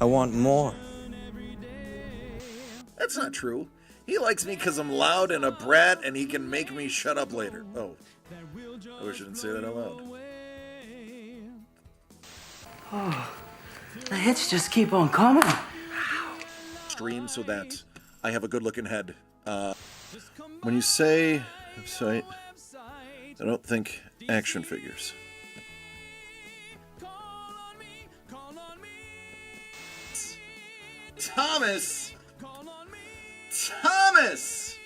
I want more. That's not true. He likes me because I'm loud and a brat and he can make me shut up later. Oh, I wish I didn't say that out loud. The hits just keep on coming. Stream so that I have a good looking head. When you say website, I don't think action figures. Thomas! Thomas!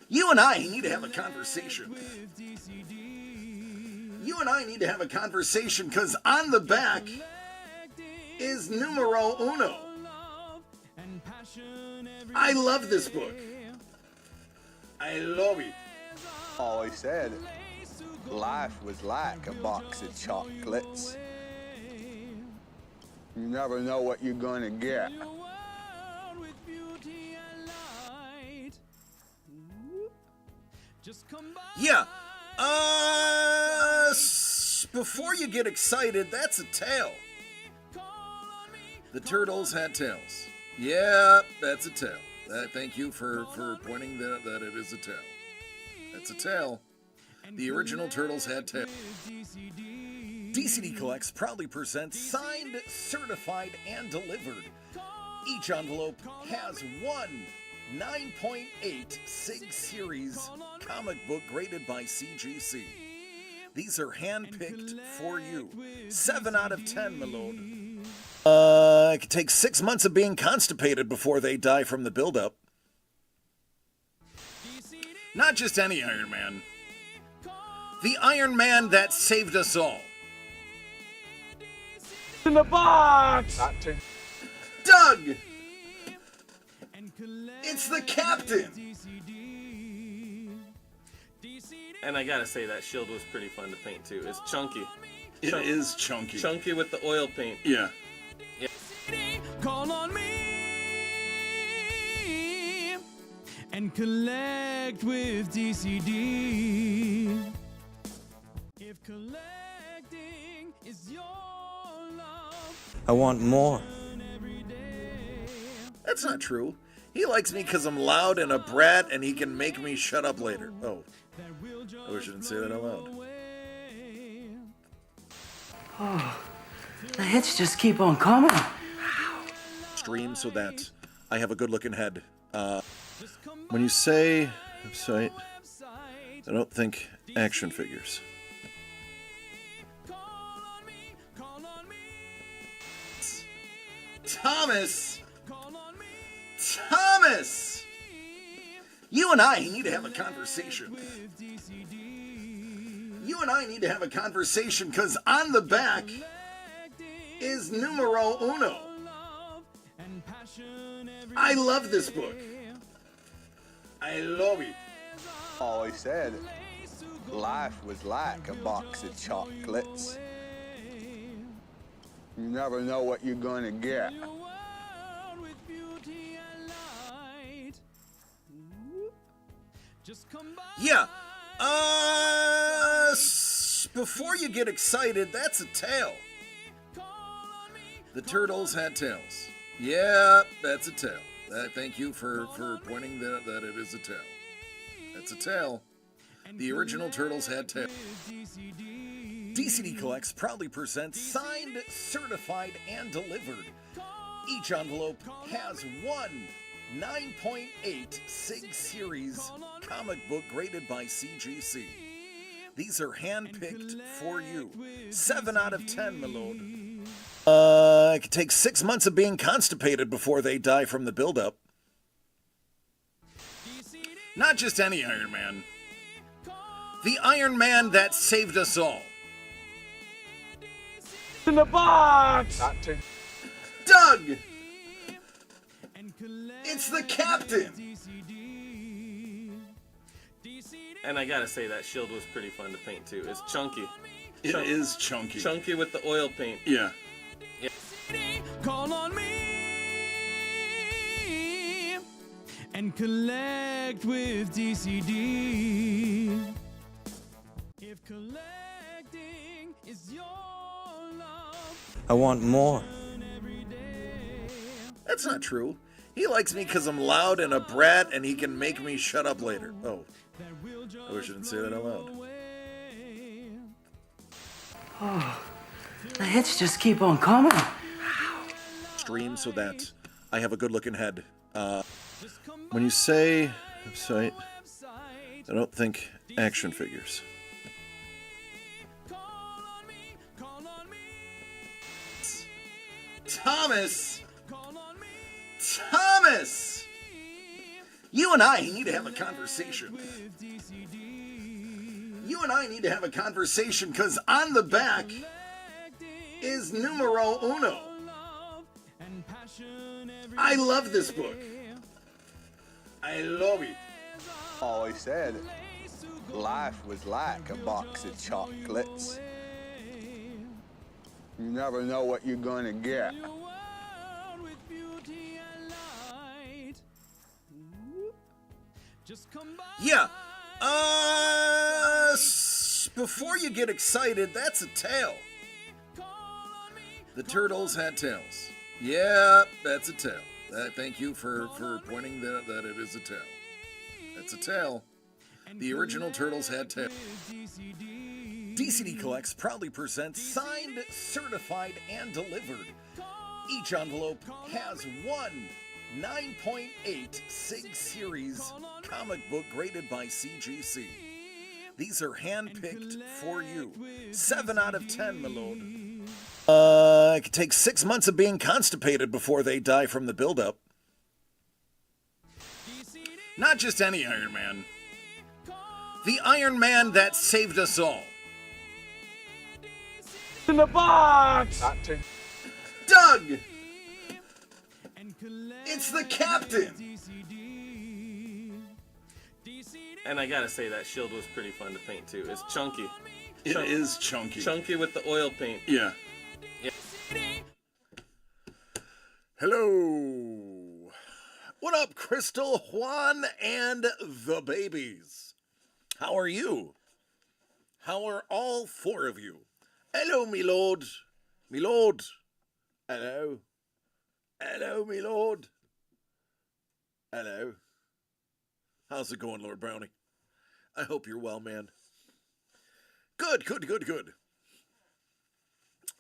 You and I need to have a conversation. You and I need to have a conversation because on the back is numero uno. I love this book. I love it. Always said life was like a box of chocolates. You never know what you're gonna get. Yeah. Before you get excited, that's a tail. The turtles had tails. Yeah, that's a tail. Thank you for pointing that it is a tail. That's a tail. The original turtles had tails. DCD Collects proudly presents signed, certified, and delivered. Each envelope has one 9.8 SIG Series comic book graded by CGC. These are hand-picked for you. 7 out of 10, my lord. It could take 6 months of being constipated before they die from the buildup. Not just any Iron Man. The Iron Man that saved us all. In the box! Doug! It's the Captain! And I gotta say, that shield was pretty fun to paint too. It's chunky. It is chunky. Chunky with the oil paint. Yeah. Call on me and collect with DCD. If collecting is your love, I want more. That's not true. He likes me because I'm loud and a brat and he can make me shut up later. Oh, I wish I didn't say that out loud. The hits just keep on coming. Stream so that I have a good looking head. When you say website, I don't think action figures. Thomas! Thomas! You and I need to have a conversation. You and I need to have a conversation because on the back is numero uno. I love this book. I love it. Always said life was like a box of chocolates. You never know what you're gonna get. Yeah. Before you get excited, that's a tail. The turtles had tails. Yeah, that's a tail. Thank you for pointing that it is a tail. That's a tail. The original turtles had tails. DCD Collects proudly presents signed, certified, and delivered. Each envelope has one 9.8 SIG Series comic book graded by CGC. These are hand-picked for you. 7 out of 10, my lord. It could take 6 months of being constipated before they die from the buildup. Not just any Iron Man. The Iron Man that saved us all. In the box! Doug! It's the Captain! And I gotta say, that shield was pretty fun to paint too. It's chunky. It is chunky. Chunky with the oil paint. Yeah. call on me and collect with DCD. If collecting is your love, I want more. every day. That's not true. He likes me because I'm loud and a brat and he can make me shut up later. Oh, I wish I didn't say that out loud. The hits just keep on coming. Stream so that I have a good looking head. When you say website, I don't think action figures. Thomas! You and I need to have a conversation. You and I need to have a conversation because on the back is numero uno. I love this book. I love it. Always said life was like a box of chocolates. You never know what you're gonna get. Yeah. Before you get excited, that's a tail. The turtles had tails. Yeah, that's a tail. Thank you for pointing that it is a tail. That's a tail. The original turtles had tails. DCD Collects proudly presents signed, certified, and delivered. Each envelope has one 9.8 Sig Series comic book graded by CGC. These are hand-picked for you. 7 out of 10, my lord. It could take 6 months of being constipated before they die from the buildup. Not just any Iron Man. The Iron Man that saved us all. In the box! Doug! It's the Captain! And I gotta say, that shield was pretty fun to paint too. It's chunky. It is chunky. Chunky with the oil paint. Yeah. Hello. What up, Crystal, Juan, and the babies? How are you? How are all 4 of you? Hello, me lord. Me lord. Hello. Hello, me lord. Hello. How's it going, Lord Brownie? I hope you're well, man. Good.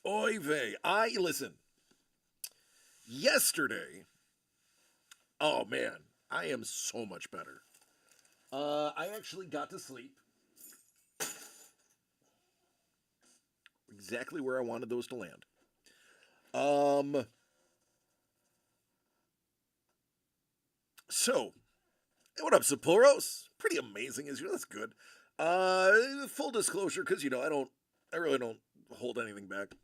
Oy vey. Listen. Yesterday, oh man, I am so much better. I actually got to sleep exactly where I wanted those to land. So, hey, what up, Sapporos? Pretty amazing, is you? That's good. Full disclosure, because I really don't hold anything back.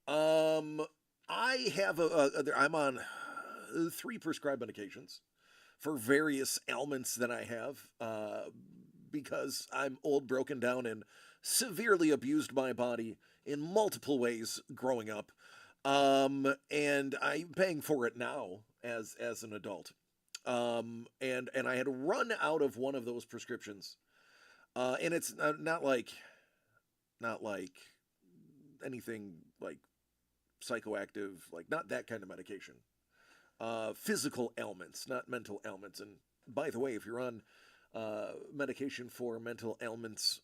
I have I'm on 3 prescribed medications for various ailments that I have, because I'm old, broken down, and severely abused my body in multiple ways growing up. And I'm paying for it now as an adult. And I had run out of one of those prescriptions. And it's not like anything like psychoactive, like not that kind of medication. Physical ailments, not mental ailments. And by the way, if you're on medication for mental ailments,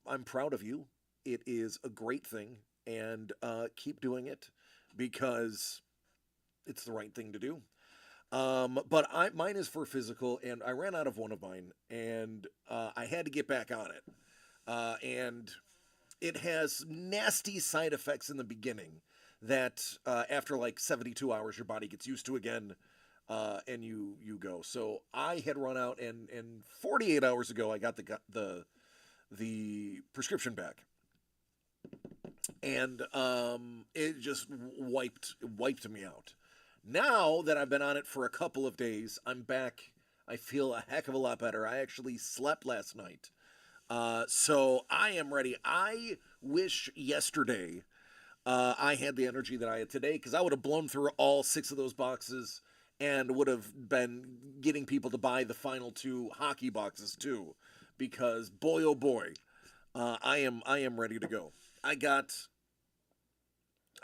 I'm proud of you. It is a great thing, and keep doing it because it's the right thing to do. But mine is for physical, and I ran out of one of mine, and I had to get back on it. And it has nasty side effects in the beginning that after like 72 hours, your body gets used to again, and you go. So I had run out, and 48 hours ago, I got the prescription back. And it just wiped me out. Now that I've been on it for a couple of days, I'm back. I feel a heck of a lot better. I actually slept last night. So I am ready. I wish yesterday I had the energy that I had today, because I would have blown through all 6 of those boxes and would have been getting people to buy the final 2 hockey boxes too, because boy oh boy, I am ready to go. I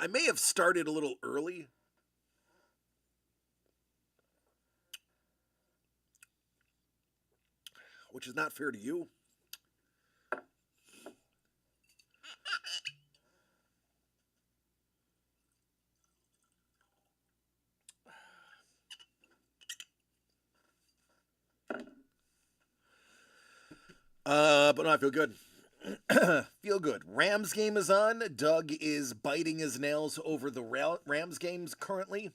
may have started a little early which is not fair to you. But no, I feel good. Feel good. Rams game is on. Doug is biting his nails over the Rams games currently.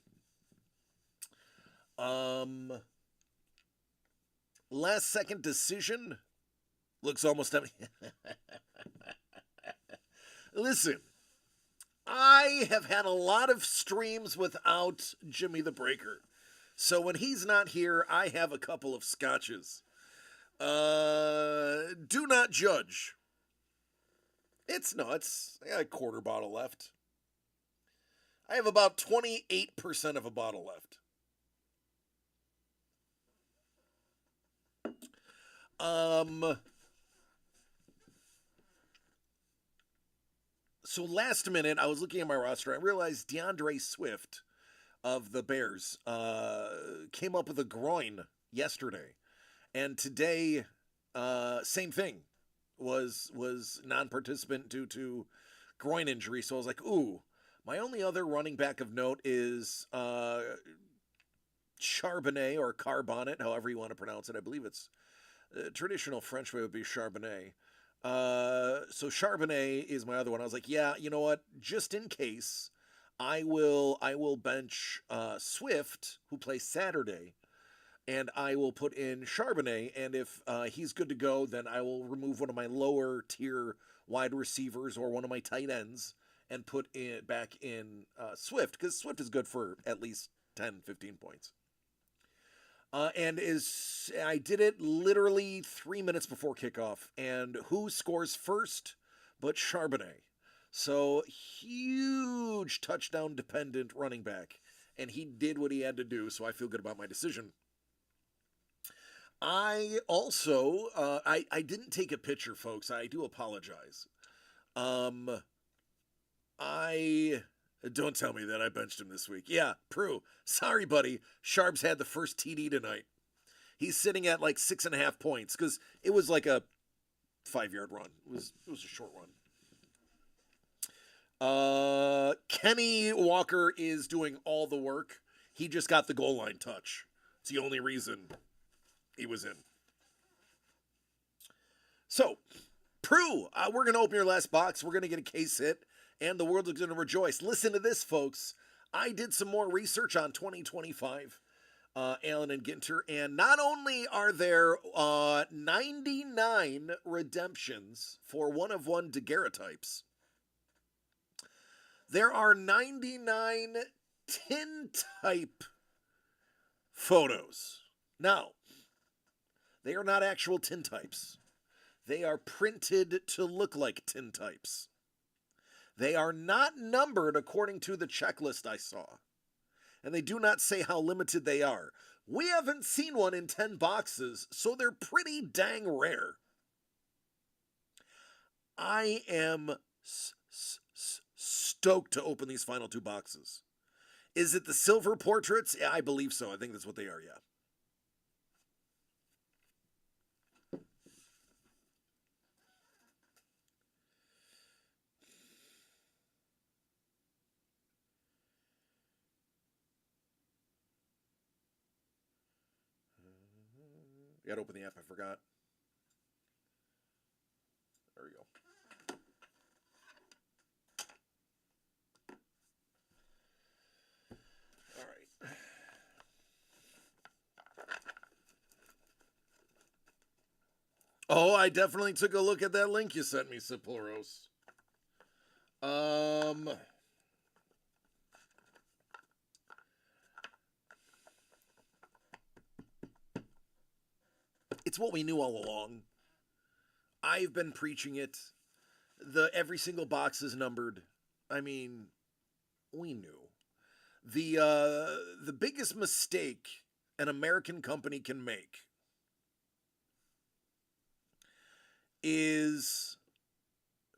Last second decision looks almost empty. Listen, I have had a lot of streams without Jimmy the Breaker. So when he's not here, I have a couple of scotches. Do not judge. It's nuts. I got a quarter bottle left. I have about 28% of a bottle left. So last minute, I was looking at my roster. I realized DeAndre Swift of the Bears came up with a groin yesterday. And today, same thing, was non-participant due to groin injury. So I was like, ooh, my only other running back of note is Charbonnet or Carbonnet, however you want to pronounce it. I believe it's traditional French way would be Charbonnet. So Charbonnet is my other one. I was like, yeah, you know what? Just in case, I will bench Swift, who plays Saturday. And I will put in Charbonnet, and if he's good to go, then I will remove one of my lower tier wide receivers or one of my tight ends and put it back in Swift, because Swift is good for at least 10, 15 points. I did it literally 3 minutes before kickoff, and who scores first but Charbonnet? So huge touchdown dependent running back, and he did what he had to do, so I feel good about my decision. I also, I didn't take a picture, folks. I do apologize. Don't tell me that I benched him this week. Yeah, Prue. Sorry, buddy. Sharps had the first TD tonight. He's sitting at like 6.5 points because it was like a 5-yard run. It was a short run. Kenny Walker is doing all the work. He just got the goal line touch. It's the only reason he was in. So, Prue, we're going to open your last box. We're going to get a case hit, and the world is going to rejoice. Listen to this, folks. I did some more research on 2025, Allen and Ginter, and not only are there 99 redemptions for one-of-one daguerreotypes, there are 99 tintype photos. Now, they are not actual tintypes. They are printed to look like tintypes. They are not numbered according to the checklist I saw. And they do not say how limited they are. We haven't seen one in 10 boxes, so they're pretty dang rare. I am stoked to open these final 2 boxes. Is it the silver portraits? Yeah, I believe so. I think that's what they are, yeah. You gotta open the app, I forgot. There we go. All right. Oh, I definitely took a look at that link you sent me, Saporos. It's what we knew all along. I've been preaching it. Every single box is numbered. I mean, we knew. The biggest mistake an American company can make is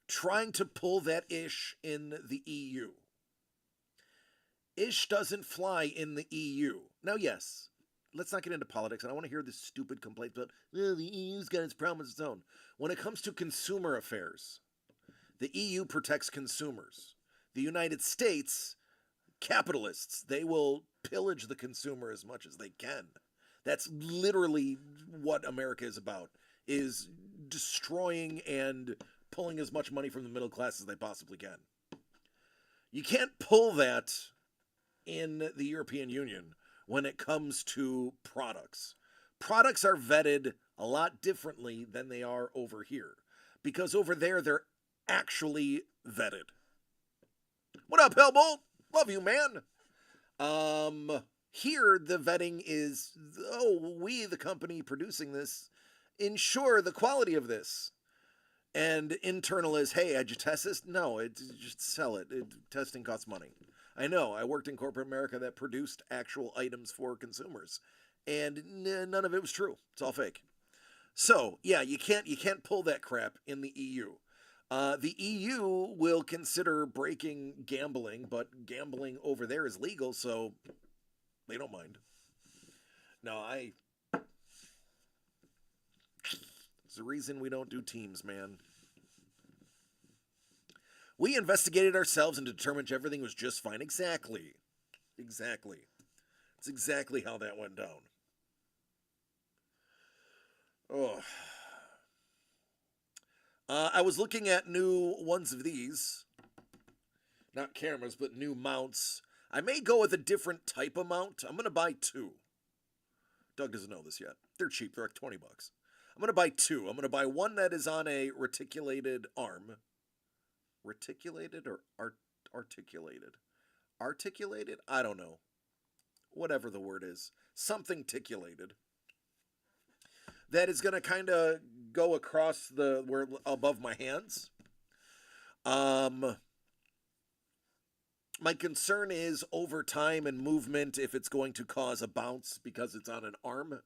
trying to pull that ish in the EU. Ish doesn't fly in the EU. Now, yes, let's not get into politics. I don't want to hear this stupid complaint about, well, the EU's got its problems of its own. When it comes to consumer affairs, the EU protects consumers. The United States, capitalists, they will pillage the consumer as much as they can. That's literally what America is about, is destroying and pulling as much money from the middle class as they possibly can. You can't pull that in the European Union when it comes to products. Products are vetted a lot differently than they are over here, because over there they're actually vetted. What up, Hellbolt? Love you, man. Here the vetting is, we, the company producing this, ensure the quality of this. And internal is, hey, did you test this? No, just sell it. Testing costs money. I know. I worked in corporate America that produced actual items for consumers, and none of it was true. It's all fake. So yeah, you can't pull that crap in the EU. The EU will consider breaking gambling, but gambling over there is legal, so they don't mind. No, it's the reason we don't do teams, man. We investigated ourselves and determined everything was just fine. Exactly. It's exactly how that went down. Oh. I was looking at new ones of these. Not cameras, but new mounts. I may go with a different type of mount. I'm going to buy two. Doug doesn't know this yet. They're cheap. They're like $20. I'm going to buy two. I'm going to buy one that is on a reticulated arm. Reticulated or articulated? Articulated? I don't know. Whatever the word is. Something ticulated. That is going to kind of go across where above my hands. My concern is over time and movement if it's going to cause a bounce because it's on an arm.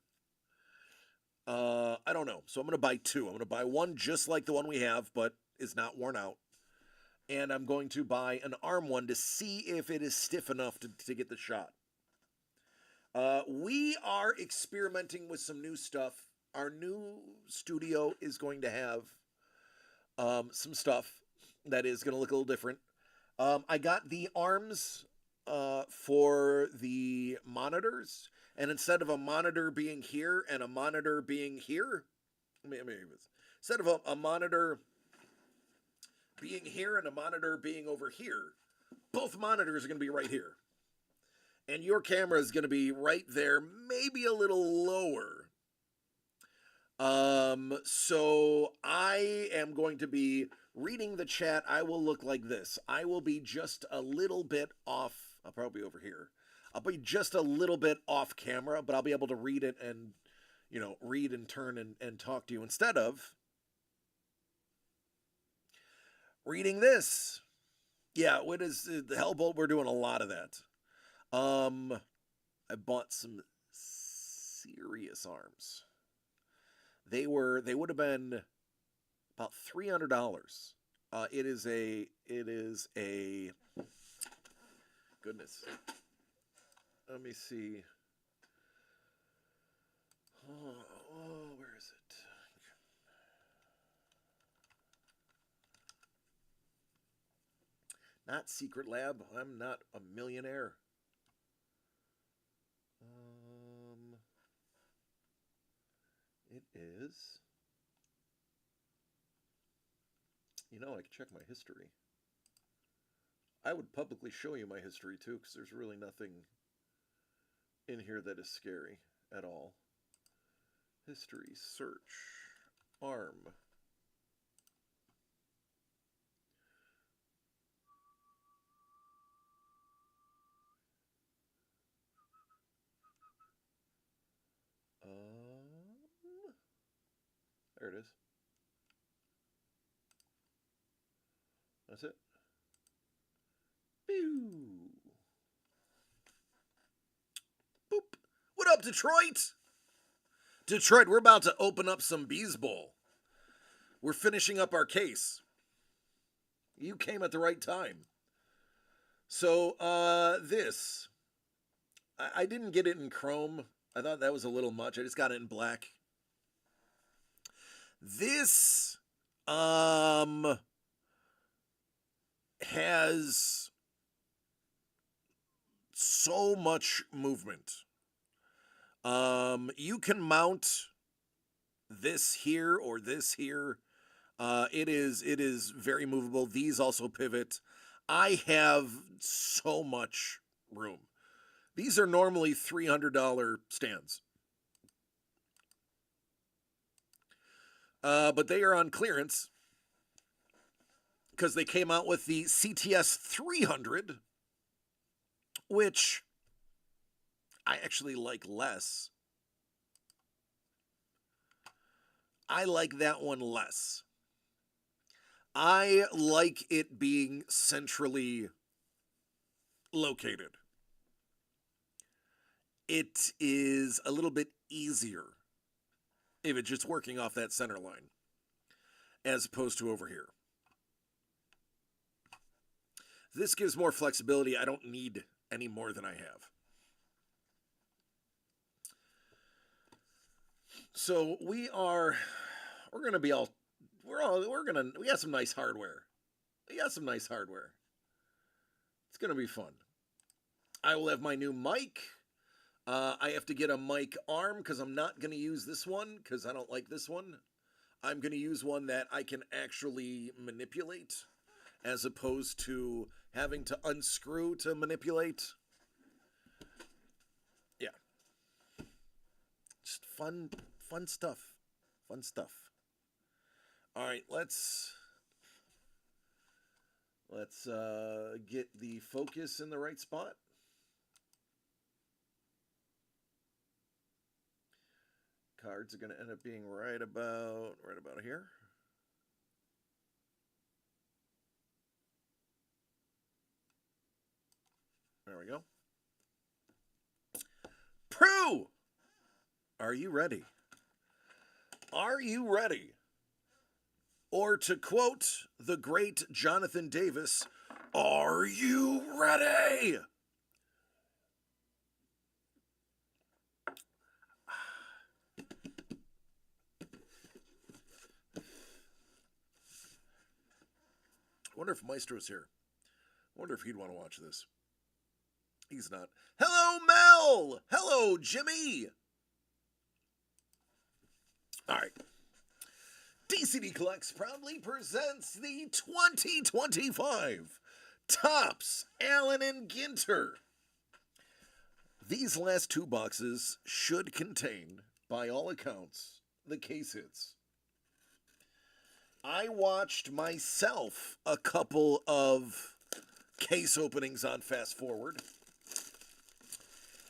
I don't know. So I'm going to buy two. I'm going to buy one just like the one we have, but is not worn out. And I'm going to buy an arm one to see if it is stiff enough to get the shot. We are experimenting with some new stuff. Our new studio is going to have some stuff that is going to look a little different. I got the arms for the monitors, and instead of a monitor being here and a monitor being here, instead of a monitor being here and a monitor being over here, both monitors are going to be right here. And your camera is going to be right there, maybe a little lower. So I am going to be reading the chat. I will look like this. I will be just a little bit off. I'll probably be over here. I'll be just a little bit off camera, but I'll be able to read it and, read and turn and talk to you instead of reading this. Yeah, what is the Hellbolt? We're doing a lot of that. I bought some serious arms. They would have been about $300. It is a goodness. Let me see. Oh, where is it? Not Secret Lab. I'm not a millionaire. It is. I can check my history. I would publicly show you my history too, because there's really nothing in here that is scary at all. History, search, arm. There it is. That's it. Pew. Boop. What up, Detroit? Detroit, we're about to open up some Bees Bowl. We're finishing up our case. You came at the right time. So, this. I didn't get it in Chrome. I thought that was a little much. I just got it in black. This has so much movement. You can mount this here or this here. It is very movable. These also pivot. I have so much room. These are normally $300 stands. But they are on clearance because they came out with the CTS 300, which I actually like less. I like that one less. I like it being centrally located. It is a little bit easier if it's just working off that center line as opposed to over here. This gives more flexibility. I don't need any more than I have. So we got some nice hardware. It's going to be fun. I will have my new mic. I have to get a mic arm because I'm not going to use this one because I don't like this one. I'm going to use one that I can actually manipulate as opposed to having to unscrew to manipulate. Yeah. Just fun stuff. All right, let's get the focus in the right spot. Cards are going to end up being right about here. There we go. Prue! Are you ready? Are you ready? Or to quote the great Jonathan Davis, are you ready? I wonder if Maestro's here. I wonder if he'd want to watch this. He's not. Hello, Mel! Hello, Jimmy! All right. DCD Collects proudly presents the 2025 Topps Allen and Ginter. These last two boxes should contain, by all accounts, the case hits. I watched myself a couple of case openings on Fast Forward,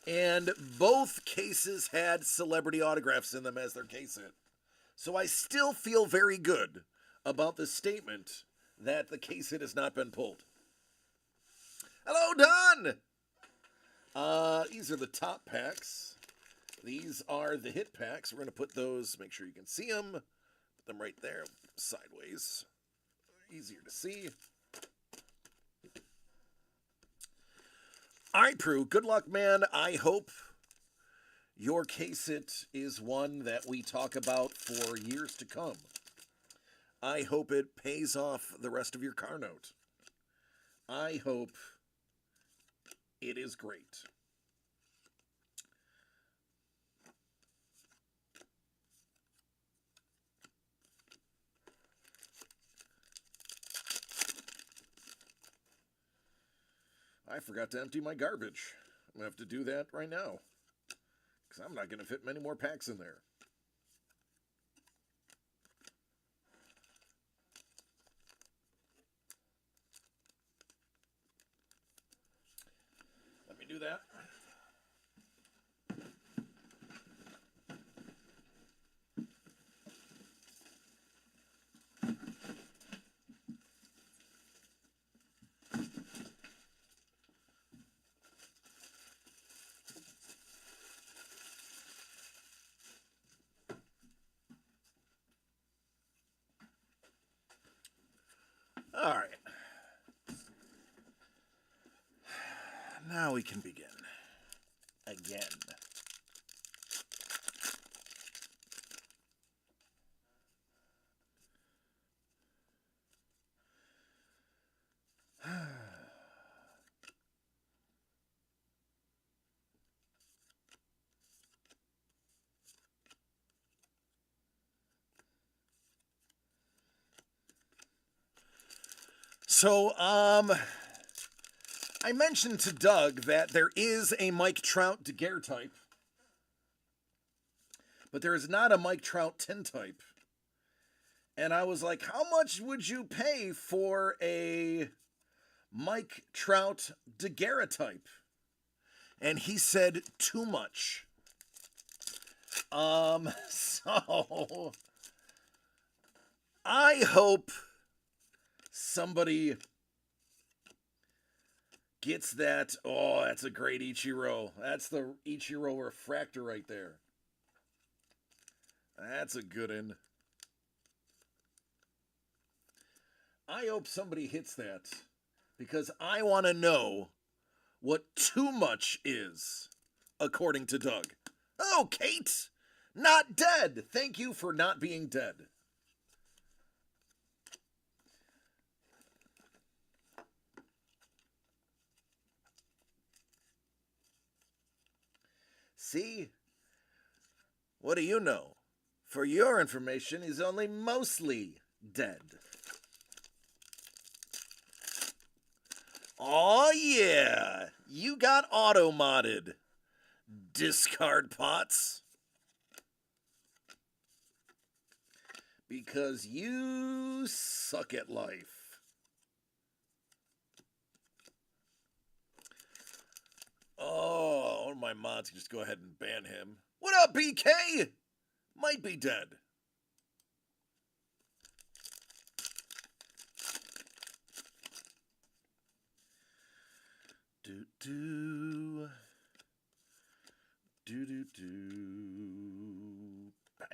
and both cases had celebrity autographs in them as their case hit. So I still feel very good about the statement that the case hit has not been pulled. Hello, Don! These are the top packs. These are the hit packs. We're going to put those, make sure you can see them. Put them right there, sideways. Easier to see. All right, Prue, good luck, man. I hope your case hit is one that we talk about for years to come. I hope it pays off the rest of your car note. I hope it is great. I forgot to empty my garbage. I'm going to have to do that right now, because I'm not going to fit many more packs in there. Let me do that. All right. Now we can begin. Again. So, I mentioned to Doug that there is a Mike Trout daguerreotype, but there is not a Mike Trout tintype. And I was like, how much would you pay for a Mike Trout daguerreotype? And he said, too much. So I hope somebody gets that. Oh, that's a great Ichiro. That's the Ichiro refractor right there. That's a good one. I hope somebody hits that because I want to know what too much is, according to Doug. Oh, Kate, not dead. Thank you for not being dead. See? What do you know? For your information, he's only mostly dead. Oh yeah, you got auto-modded, discard pots. Because you suck at life. Oh, one of my mods can just go ahead and ban him. What up, BK? Might be dead. Do. Bang.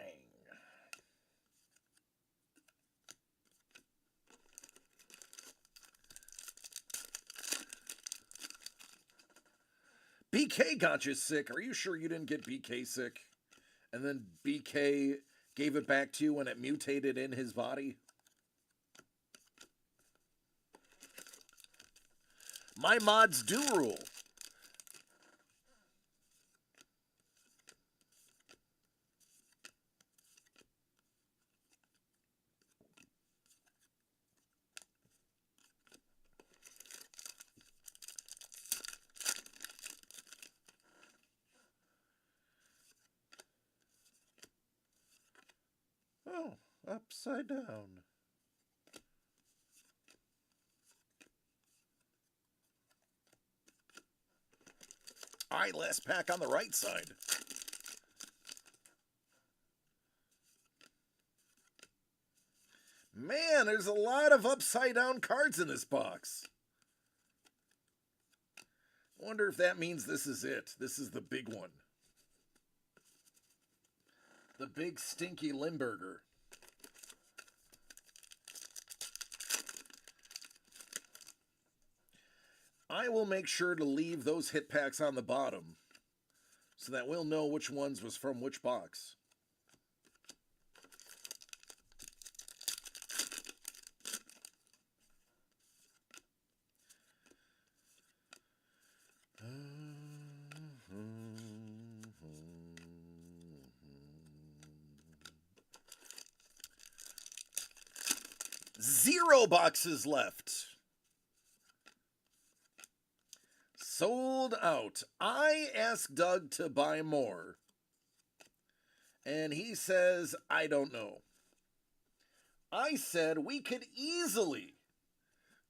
BK got you sick. Are you sure you didn't get BK sick? And then BK gave it back to you when it mutated in his body? My mods do rule. Oh, upside down. All right, last pack on the right side. Man, there's a lot of upside down cards in this box. I wonder if that means this is it. This is the big one. The big stinky Limburger. I will make sure to leave those hit packs on the bottom so that we'll know which ones was from which box. Zero boxes left. Sold out. I asked Doug to buy more, and he says, I don't know. I said we could easily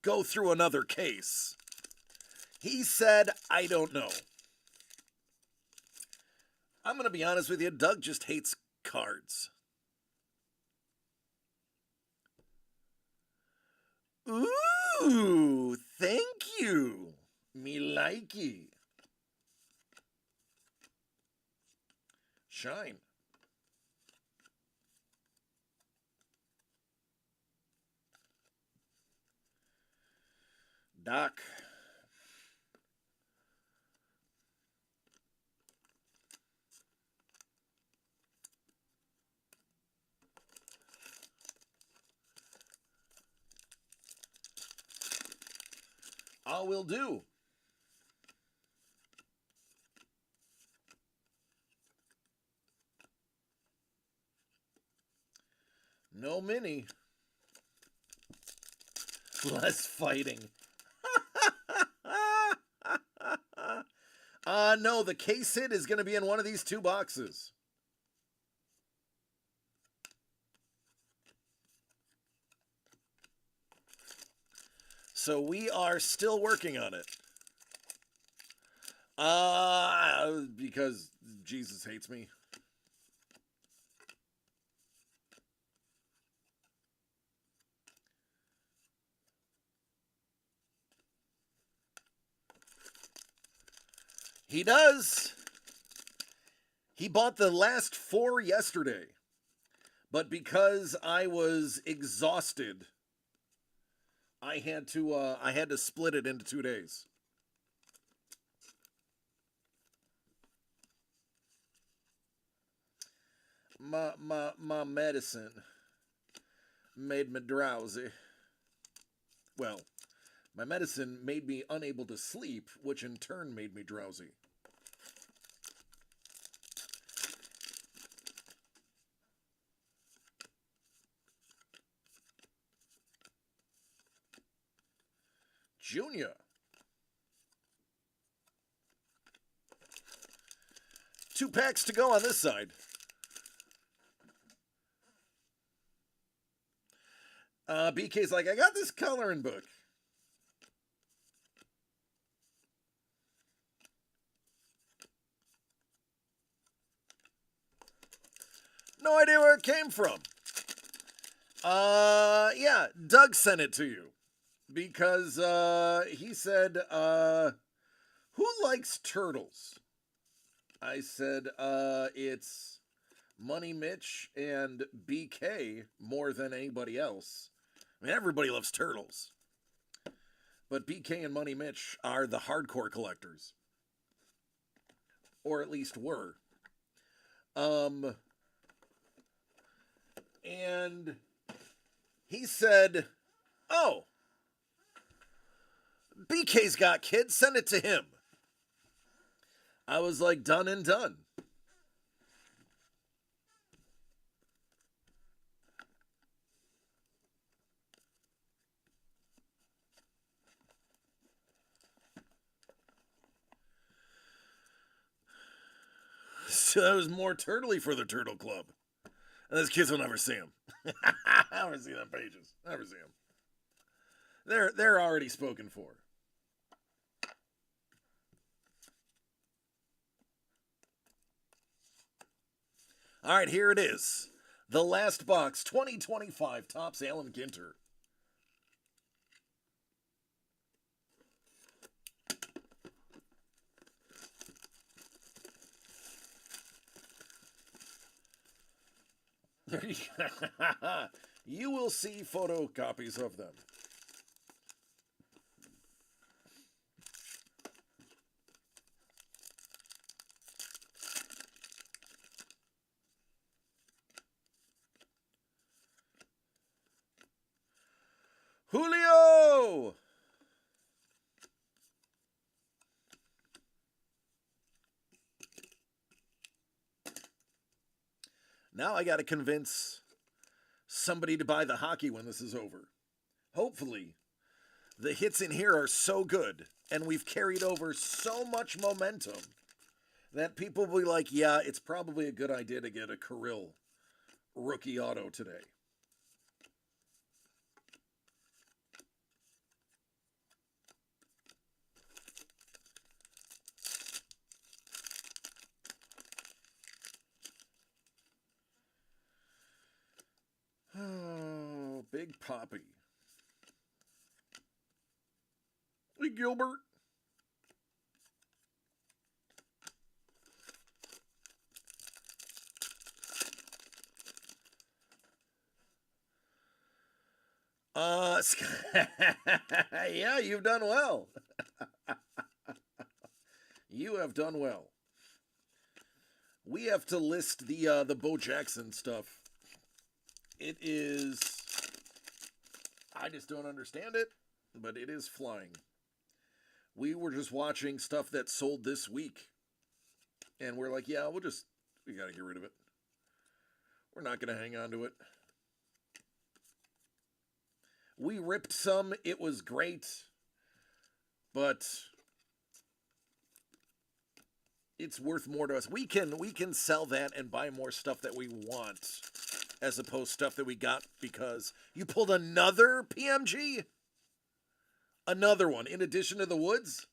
go through another case. He said, I don't know. I'm going to be honest with you, Doug just hates cards. Ooh, thank you. Me likey. Shine. Doc. I will do. No mini. Less fighting. No, the case hit is going to be in one of these two boxes. So we are still working on it. Because Jesus hates me. He does. He bought the last 4 yesterday. But because I was exhausted, I had to split it into 2 days. My medicine made me drowsy. Well, my medicine made me unable to sleep, which in turn made me drowsy. Junior. Two packs to go on this side. BK's like, I got this coloring book. No idea where it came from. Yeah, Doug sent it to you. Because, he said, who likes turtles? I said, it's Money Mitch and BK more than anybody else. I mean, everybody loves turtles. But BK and Money Mitch are the hardcore collectors. Or at least were. And he said, oh, BK's got kids, send it to him. I was like, done and done. So that was more turtly for the Turtle Club. And those kids will never see him. Never see them pages. Never see them. They're already spoken for. All right, here it is. The last box, 2025 Topps Allen Ginter. You will see photocopies of them. Julio! Now I got to convince somebody to buy the hockey when this is over. Hopefully, the hits in here are so good, and we've carried over so much momentum that people will be like, yeah, it's probably a good idea to get a Kirill rookie auto today. Oh, Big Poppy. Hey, Gilbert. Yeah, you've done well. You have done well. We have to list the Bo Jackson stuff. It is, I just don't understand it, but it is flying. We were just watching stuff that sold this week, and we're like, yeah, we gotta get rid of it. We're not gonna hang on to it. We ripped some. It was great. But it's worth more to us. We can sell that and buy more stuff that we want as opposed to stuff that we got because you pulled another PMG? Another one in addition to the Woods?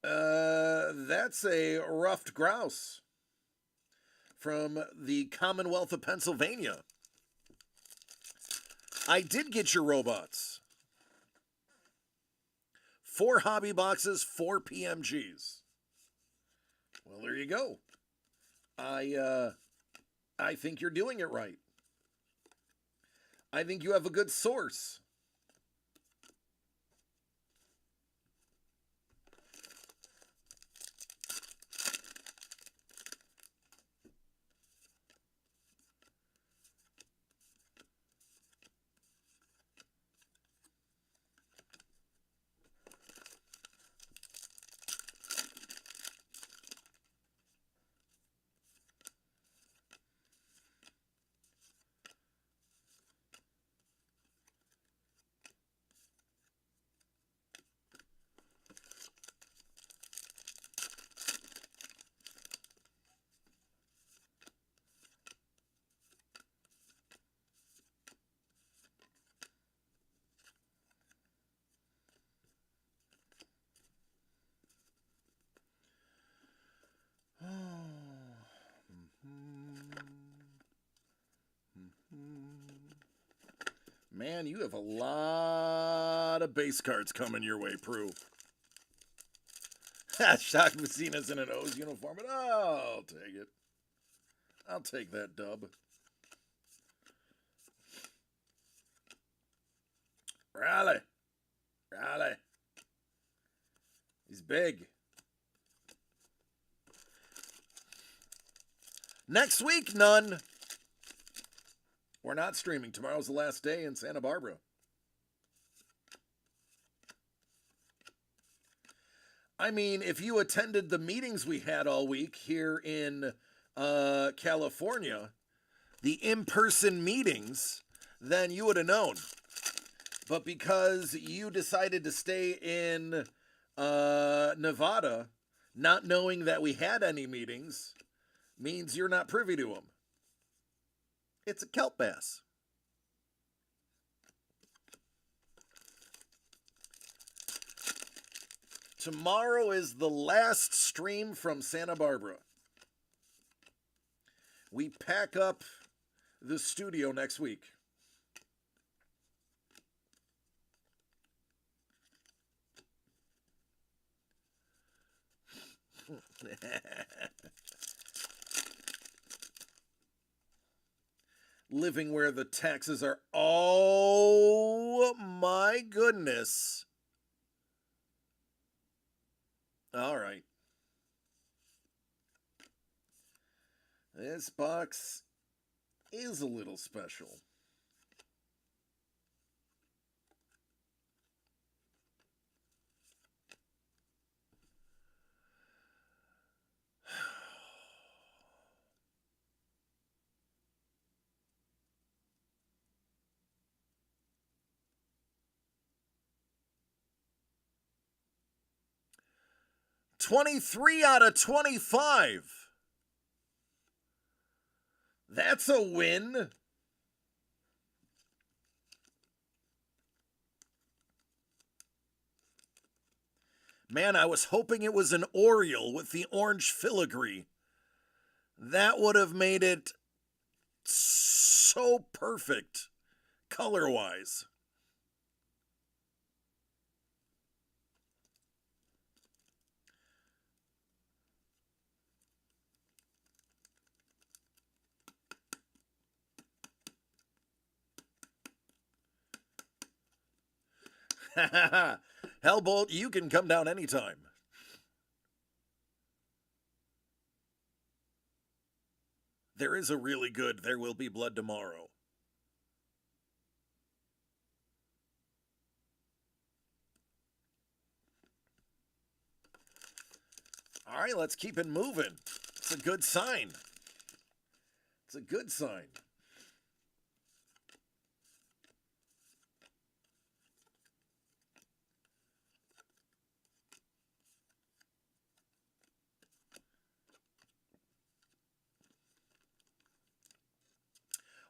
That's a ruffed grouse from the Commonwealth of Pennsylvania. I did get your robots. 4 hobby boxes, 4 PMGs. Well, there you go. I think you're doing it right. I think you have a good source. Man, you have a lot of base cards coming your way, Prue. Shock Messina's in an O's uniform, but I'll take it. I'll take that dub. Raleigh. Raleigh. He's big. Next week, none. We're not streaming. Tomorrow's the last day in Santa Barbara. I mean, if you attended the meetings we had all week here in California, the in-person meetings, then you would have known. But because you decided to stay in Nevada, not knowing that we had any meetings, means you're not privy to them. It's a kelp bass. Tomorrow is the last stream from Santa Barbara. We pack up the studio next week. Living where the taxes are, oh my goodness. All right. This box is a little special. $23 out of 25. That's a win. Man, I was hoping it was an Oriole with the orange filigree. That would have made it so perfect color-wise. Hellbolt, you can come down anytime. There is a really good There Will Be Blood Tomorrow. All right, let's keep it moving. It's a good sign. That's a good sign.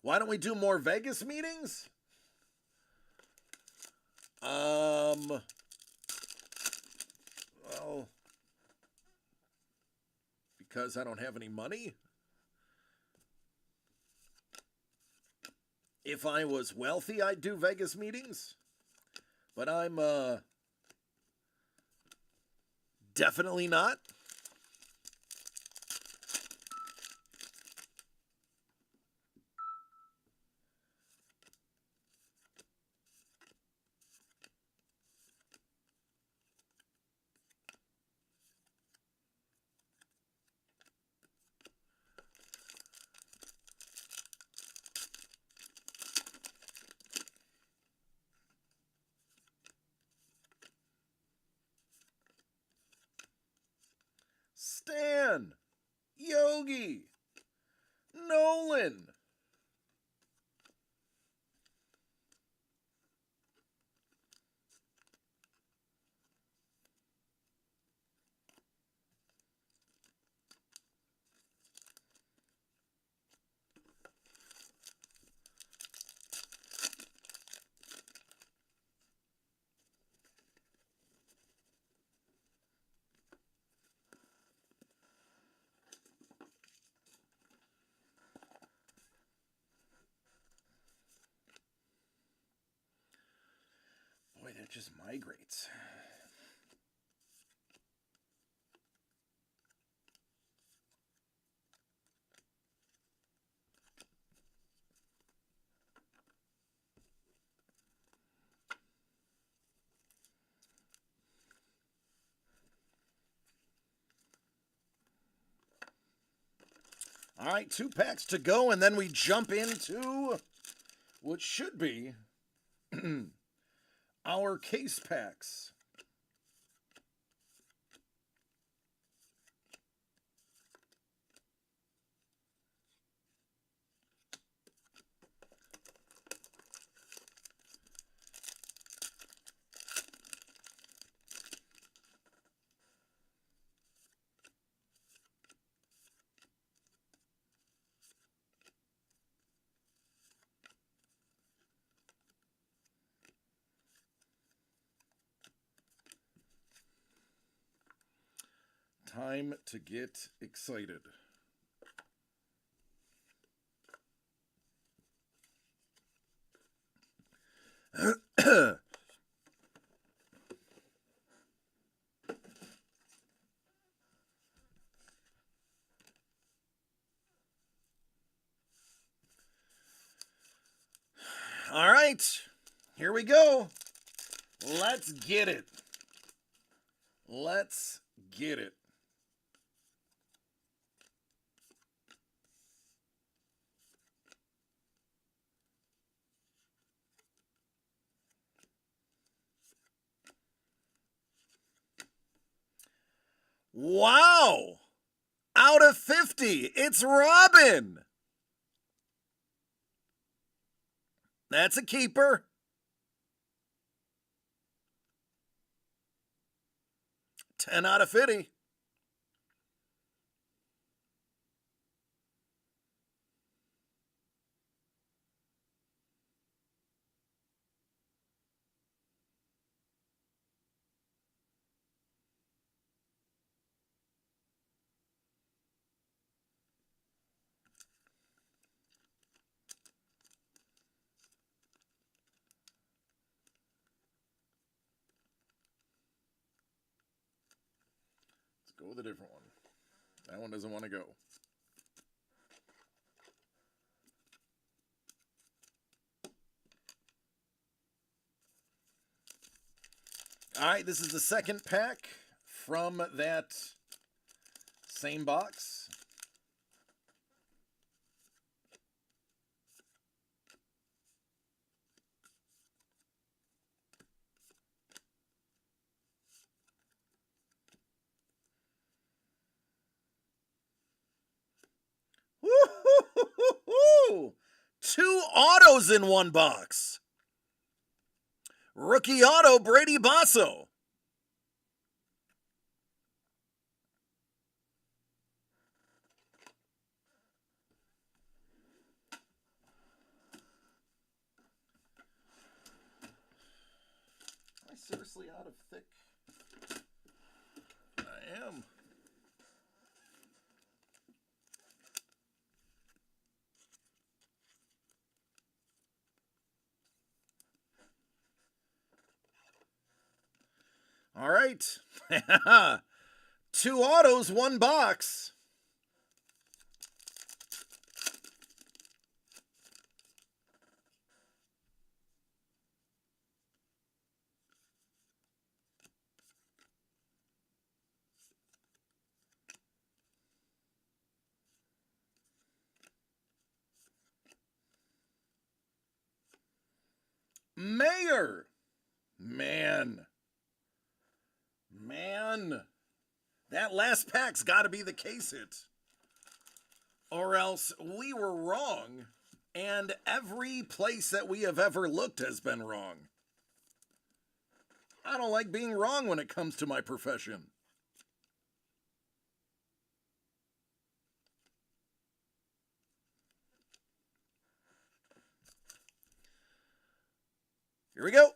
Why don't we do more Vegas meetings? Well, because I don't have any money. If I was wealthy, I'd do Vegas meetings. But I'm definitely not. Stan, Yogi, Nolan. Boy, that just migrates. All right, 2 packs to go, and then we jump into what should be our case packs. Time to get excited. All right, here we go. Let's get it. Let's get it. Wow! Out of 50, it's Robin. That's a keeper. 10 out of 50. Go with a different one. That one doesn't want to go. All right, this is the second pack from that same box. autos in one box. Rookie auto, Brady Basso. Am I seriously out of thick? I am. All right. 2 autos, 1 box. Mayor. Man. That last pack's got to be the case hit. Or else we were wrong, and every place that we have ever looked has been wrong. I don't like being wrong when it comes to my profession. Here we go.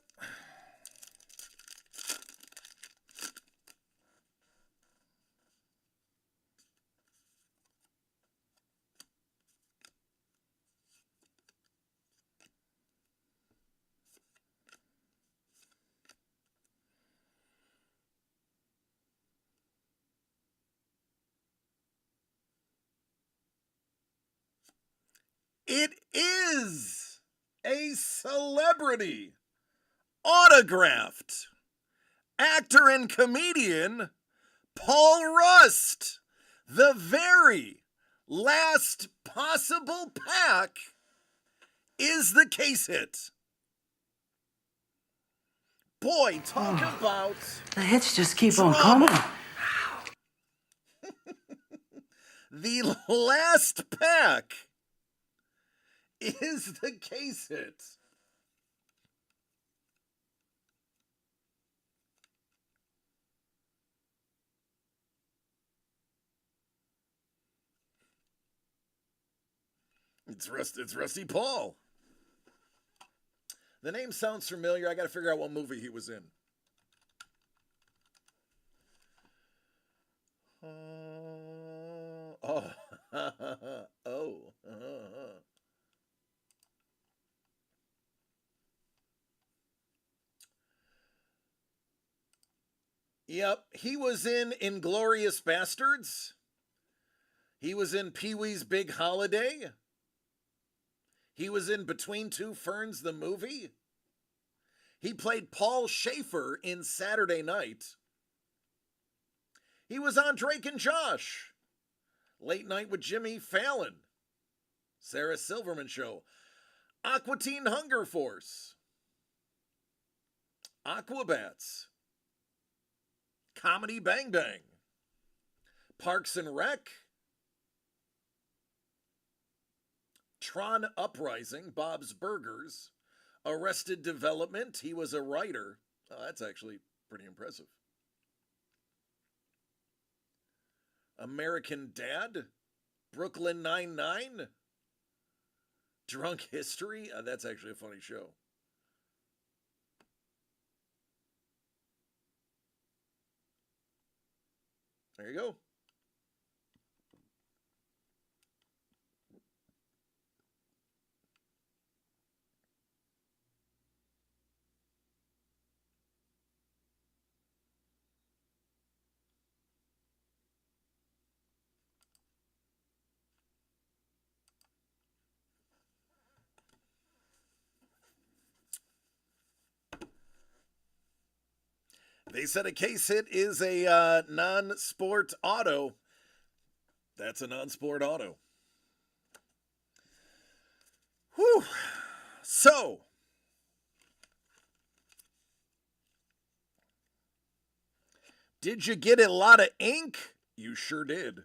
It is a celebrity autographed actor and comedian Paul Rust. The very last possible pack is the case hit. Boy, talk about... The hits just keep on coming. The last pack is the case hit. It's Rusty Paul. The name sounds familiar. I got to figure out what movie he was in. Yep, he was in Inglourious Bastards. He was in Pee-wee's Big Holiday. He was in Between Two Ferns, the movie. He played Paul Schaefer in Saturday Night. He was on Drake and Josh, Late Night with Jimmy Fallon, Sarah Silverman Show, Aqua Teen Hunger Force, Aquabats, Comedy Bang Bang, Parks and Rec, Tron Uprising, Bob's Burgers, Arrested Development. He was a writer. Oh, that's actually pretty impressive. American Dad, Brooklyn Nine-Nine, Drunk History. That's actually a funny show. There you go. They said a case hit is a non-sport auto. That's a non-sport auto. Whew. So, did you get a lot of ink? You sure did.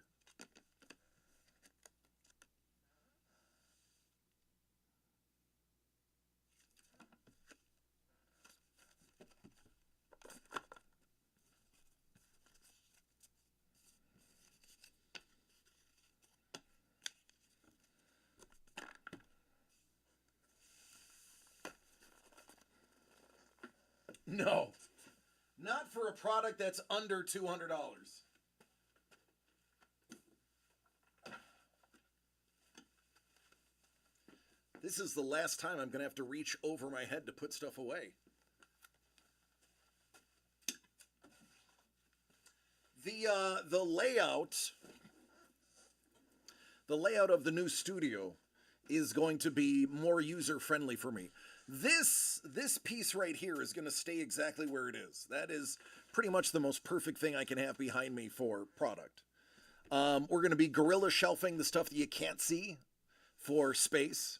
No. Not for a product that's under $200. This is the last time I'm going to have to reach over my head to put stuff away. The layout of the new studio is going to be more user-friendly for me. This piece right here is going to stay exactly where it is. That is pretty much the most perfect thing I can have behind me for product. We're going to be gorilla shelving the stuff that you can't see for space.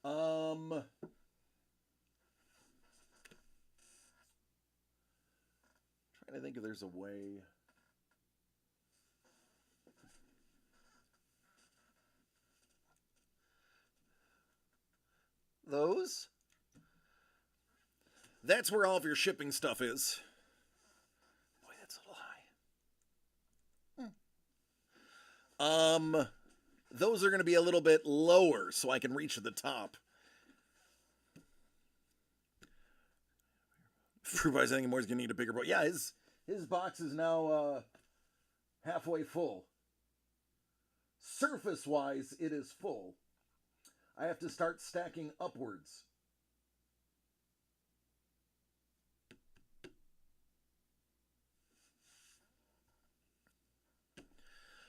Trying to think if there's a way. Those. That's where all of your shipping stuff is. Boy, that's a little high. Those are going to be a little bit lower so I can reach to the top. Fruit Pies anything more is going to need a bigger boat. Yeah, his box is now halfway full. Surface-wise, it is full. I have to start stacking upwards.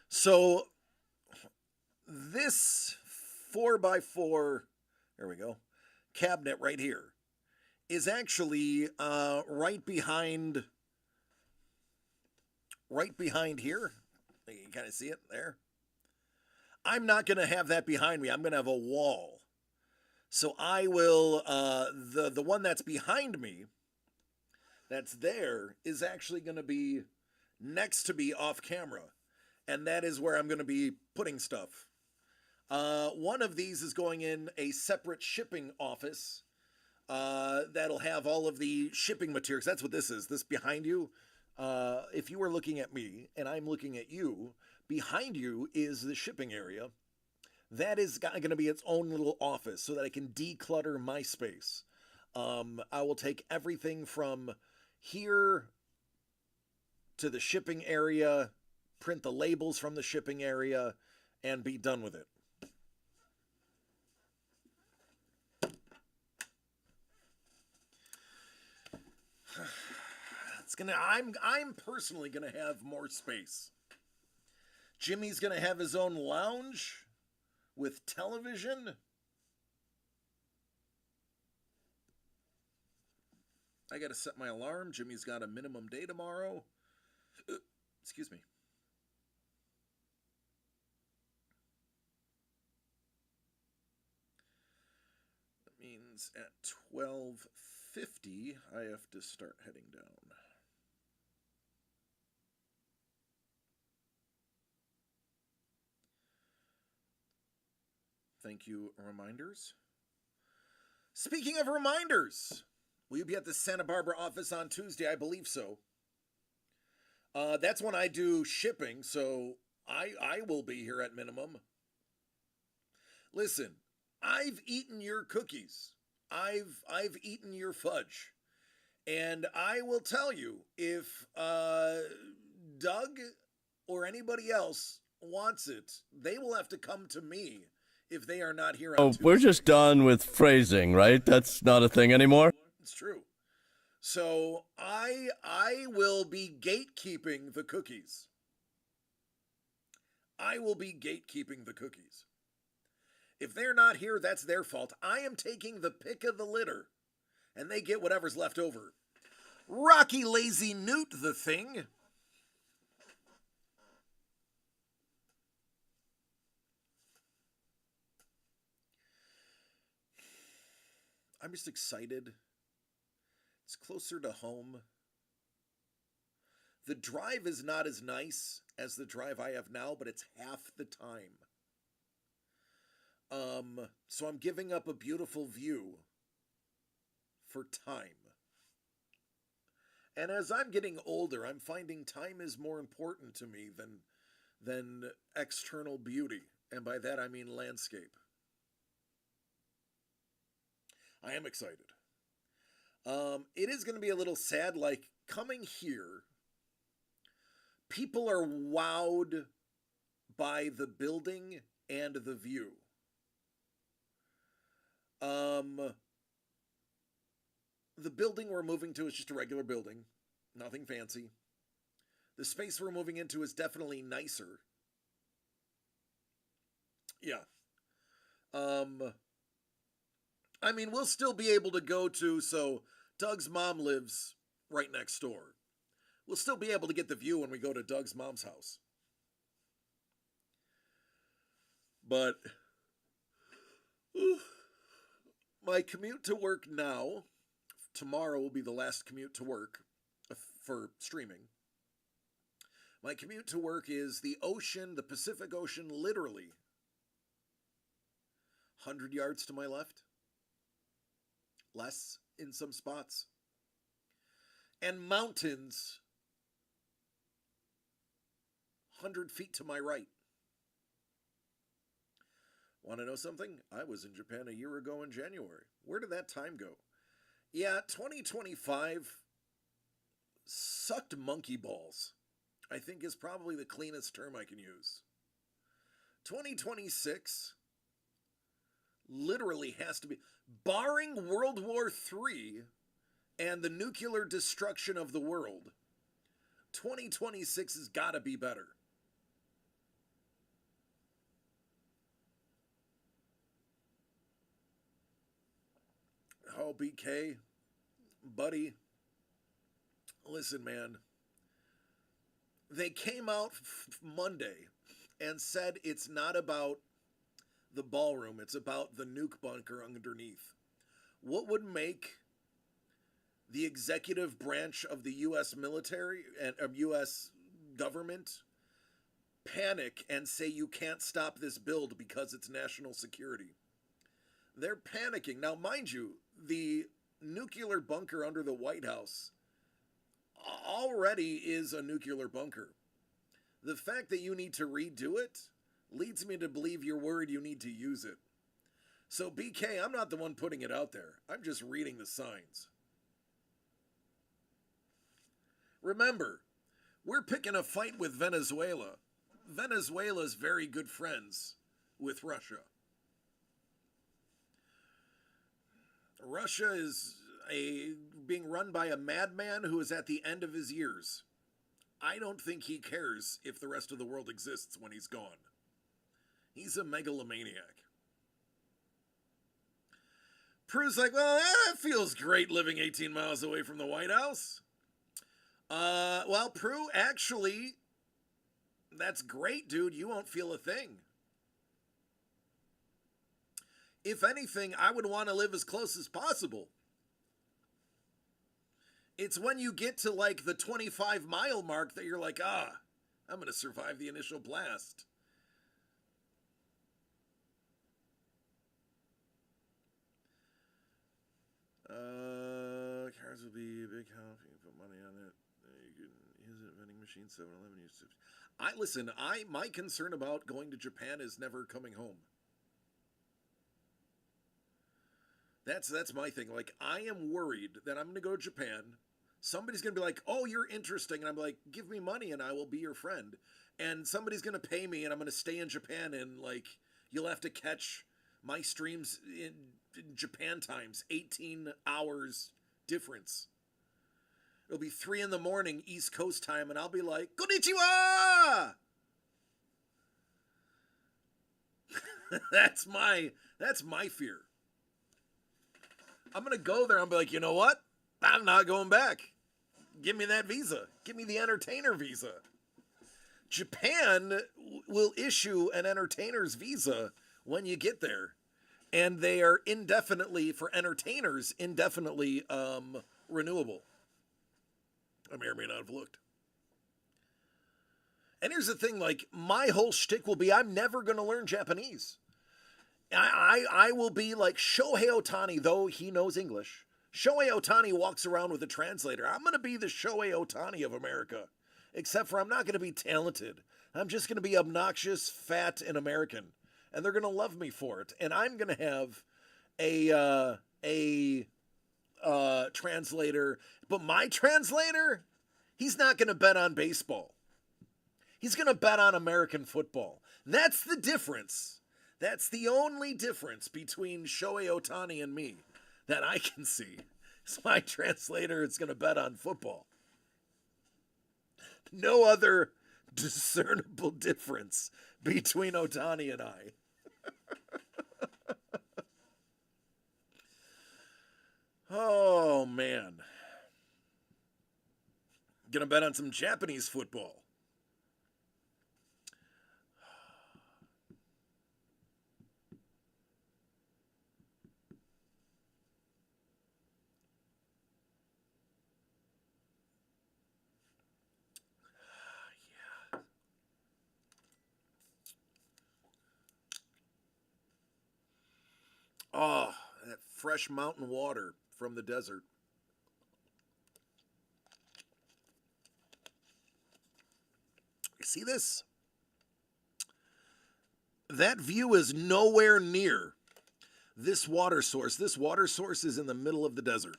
So this 4x4, there we go, cabinet right here is actually right behind here. You can kind of see it there. I'm not going to have that behind me. I'm going to have a wall. So I will, the one that's behind me, that's there, is actually going to be next to me off camera. And that is where I'm going to be putting stuff. One of these is going in a separate shipping office. That'll have all of the shipping materials. That's what this is. This behind you. If you were looking at me and I'm looking at you, behind you is the shipping area. That is going to be its own little office so that I can declutter my space. I will take everything from here to the shipping area, print the labels from the shipping area, and be done with it. I'm personally gonna have more space. Jimmy's gonna have his own lounge with television. I gotta set my alarm. Jimmy's got a minimum day tomorrow. Excuse me. That means at 12:50 I have to start heading down. Thank you, reminders. Speaking of reminders, will you be at the Santa Barbara office on Tuesday? I believe so. That's when I do shipping, so I will be here at minimum. Listen, I've eaten your cookies. I've eaten your fudge. And I will tell you, if Doug or anybody else wants it, they will have to come to me if they are not here on Tuesday. We're just done with phrasing, right? That's not a thing anymore? It's true. So I will be gatekeeping the cookies. I will be gatekeeping the cookies. If they're not here, that's their fault. I am taking the pick of the litter, and they get whatever's left over. Rocky Lazy Newt the thing. I'm just excited. It's closer to home. The drive is not as nice as the drive I have now, but it's half the time. So I'm giving up a beautiful view for time. And as I'm getting older, I'm finding time is more important to me than external beauty. And by that I mean landscape. I am excited. It is going to be a little sad. Like, coming here, people are wowed by the building and the view. The building we're moving to is just a regular building, nothing fancy. The space we're moving into is definitely nicer. Yeah. I mean, we'll still be able to go to, so Doug's mom lives right next door. We'll still be able to get the view when we go to Doug's mom's house. But my commute to work now, tomorrow will be the last commute to work for streaming. My commute to work is the ocean, the Pacific Ocean, literally 100 yards to my left. Less in some spots. And mountains 100 feet to my right. Want to know something? I was in Japan a year ago in January. Where did that time go? Yeah, 2025 sucked monkey balls, I think is probably the cleanest term I can use. 2026 literally has to be, barring World War III and the nuclear destruction of the world, 2026 has got to be better. Oh, BK, buddy, listen, man. They came out Monday and said it's not about the ballroom, it's about the nuke bunker underneath. What would make the executive branch of the U.S. military and U.S. government panic and say you can't stop this build because it's national security? They're panicking. Now, mind you, the nuclear bunker under the White House already is a nuclear bunker. The fact that you need to redo it leads me to believe you're worried you need to use it. So, BK, I'm not the one putting it out there. I'm just reading the signs. Remember, we're picking a fight with Venezuela. Venezuela's very good friends with Russia. Russia is being run by a madman who is at the end of his years. I don't think he cares if the rest of the world exists when he's gone. He's a megalomaniac. Prue's like, well, it feels great living 18 miles away from the White House. Well, Prue, actually, that's great, dude. You won't feel a thing. If anything, I would want to live as close as possible. It's when you get to like the 25-mile mark that you're like, I'm going to survive the initial blast. Cars will be a big help. You can put money on it. You can use it vending machine, 7-Eleven. My concern about going to Japan is never coming home. That's my thing. Like, I am worried that I'm going to go to Japan. Somebody's going to be like, oh, you're interesting. And I'm like, give me money and I will be your friend. And somebody's going to pay me and I'm going to stay in Japan and, like, you'll have to catch my streams in Japan times, 18 hours difference. It'll be 3 a.m. East Coast time and I'll be like, konnichiwa! That's my fear. I'm going to go there and be like, you know what? I'm not going back. Give me that visa. Give me the entertainer visa. Japan will issue an entertainer's visa when you get there. And they are indefinitely, for entertainers, indefinitely renewable. I may or may not have looked. And here's the thing, like, my whole shtick will be I'm never going to learn Japanese. I will be like Shohei Ohtani, though he knows English. Shohei Ohtani walks around with a translator. I'm going to be the Shohei Ohtani of America. Except for I'm not going to be talented. I'm just going to be obnoxious, fat, and American. And they're going to love me for it. And I'm going to have a translator. But my translator, he's not going to bet on baseball. He's going to bet on American football. That's the difference. That's the only difference between Shohei Ohtani and me that I can see. So my translator is going to bet on football. No other discernible difference between Ohtani and I. Oh, man. Gonna bet on some Japanese football. Oh, that fresh mountain water from the desert. You see this? That view is nowhere near this water source. This water source is in the middle of the desert.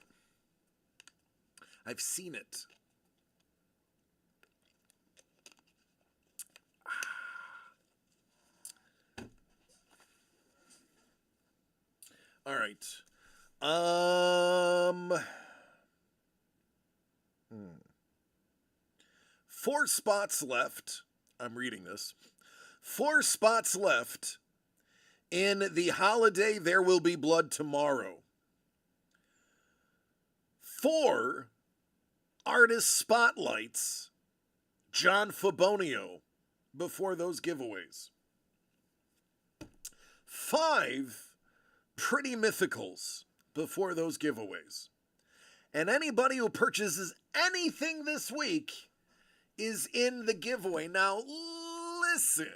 I've seen it. All right. 4 spots left. I'm reading this. 4 spots left in the holiday There Will Be Blood Tomorrow. 4 artist spotlights, John Fabonio, before those giveaways. 5 Pretty Mythicals before those giveaways. And anybody who purchases anything this week is in the giveaway. Now, listen.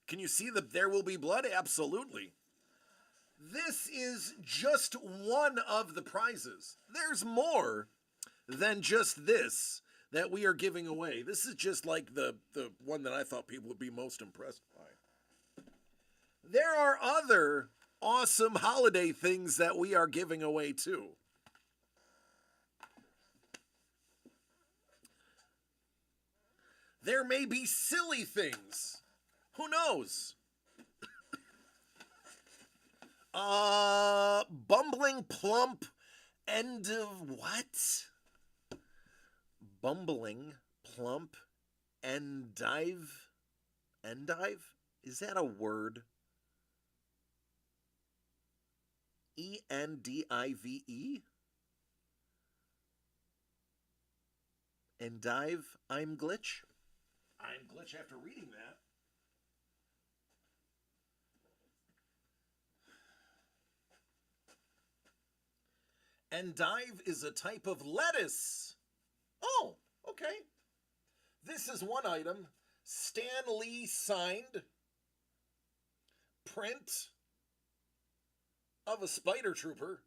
Can you see that There Will Be Blood? Absolutely. This is just one of the prizes. There's more than just this that we are giving away. This is just like the one that I thought people would be most impressed by. There are other awesome holiday things that we are giving away too. There may be silly things. Who knows? Bumbling plump end of what? Bumbling plump endive? Endive? Is that a word? E-N-D-I-V-E? Endive, I'm glitch? I'm glitch after reading that. Endive is a type of lettuce. Oh, okay. This is one item. Stan Lee signed print of a spider trooper.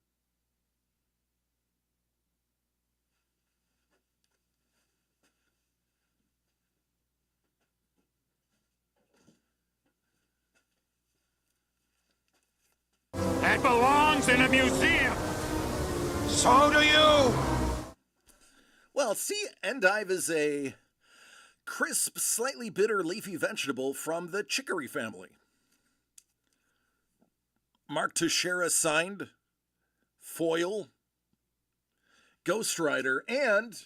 That belongs in a museum. So do you. Well, see, endive is a crisp, slightly bitter leafy vegetable from the chicory family. Mark Teixeira signed, foil, Ghost Rider, and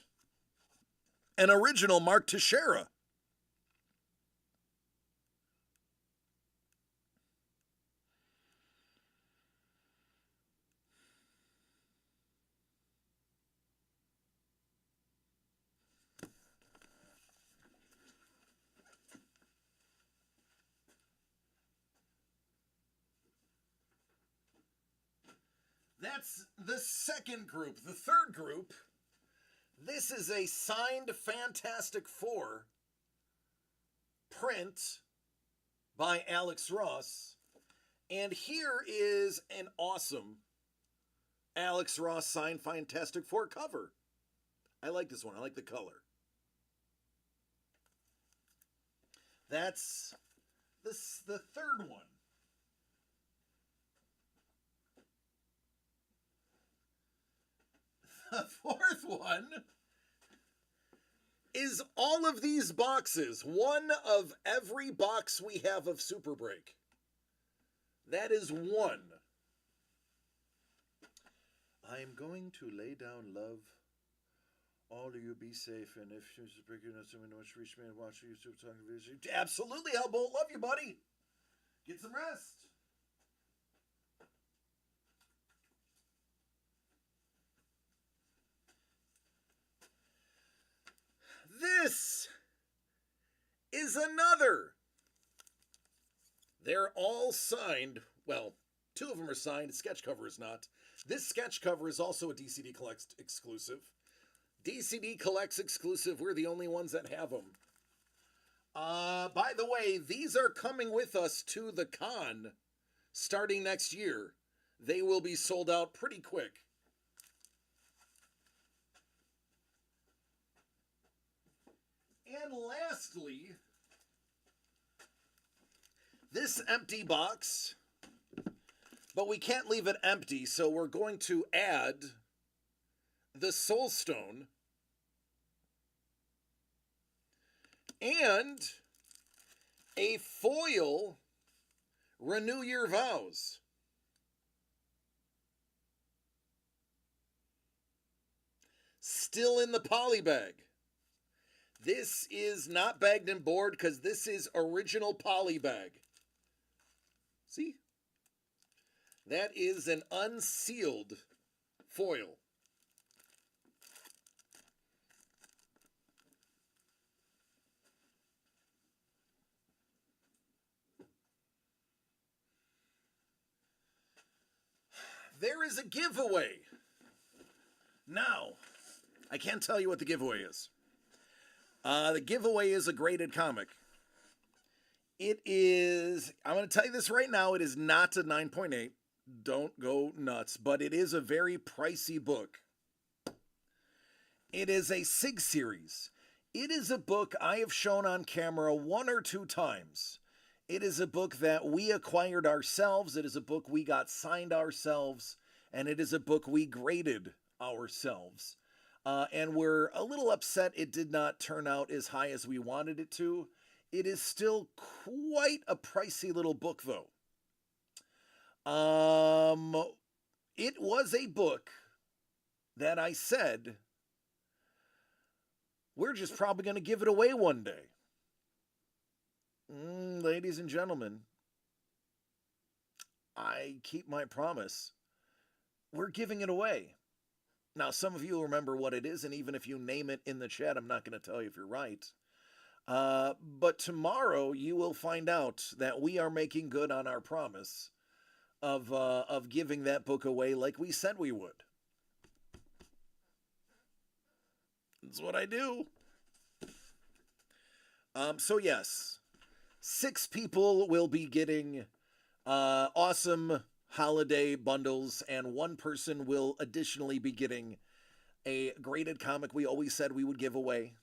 an original Mark Teixeira. That's the second group. The third group, this is a signed Fantastic Four print by Alex Ross. And here is an awesome Alex Ross signed Fantastic Four cover. I like this one. I like the color. That's the third one. The fourth one is all of these boxes. One of every box we have of Super Break. That is one. I am going to lay down love. All of you be safe, and if she's breaking us, someone wants to reach me and watch YouTube talking videos. Absolutely, Hellbolt. Love you, buddy. Get some rest. This is another. They're all signed. Well, two of them are signed. The sketch cover is not. This sketch cover is also a DCD Collects exclusive. DCD Collects exclusive. We're the only ones that have them. By the way, these are coming with us to the con starting next year. They will be sold out pretty quick. And lastly, this empty box, but we can't leave it empty, so we're going to add the Soul Stone and a foil Renew Your Vows. Still in the poly bag. This is not bagged and board because this is original poly bag. See? That is an unsealed foil. There is a giveaway. Now, I can't tell you what the giveaway is. The giveaway is a graded comic. It is, I'm going to tell you this right now, it is not a 9.8. Don't go nuts, but it is a very pricey book. It is a SIG series. It is a book I have shown on camera 1 or 2 times. It is a book that we acquired ourselves. It is a book we got signed ourselves. And it is a book we graded ourselves. And we're a little upset it did not turn out as high as we wanted it to. It is still quite a pricey little book, though. It was a book that I said, we're just probably going to give it away one day. Ladies and gentlemen, I keep my promise. We're giving it away. Now, some of you will remember what it is, and even if you name it in the chat, I'm not going to tell you if you're right. But tomorrow, you will find out that we are making good on our promise of giving that book away like we said we would. That's what I do. So yes, 6 people will be getting awesome holiday bundles, and 1 person will additionally be getting a graded comic we always said we would give away.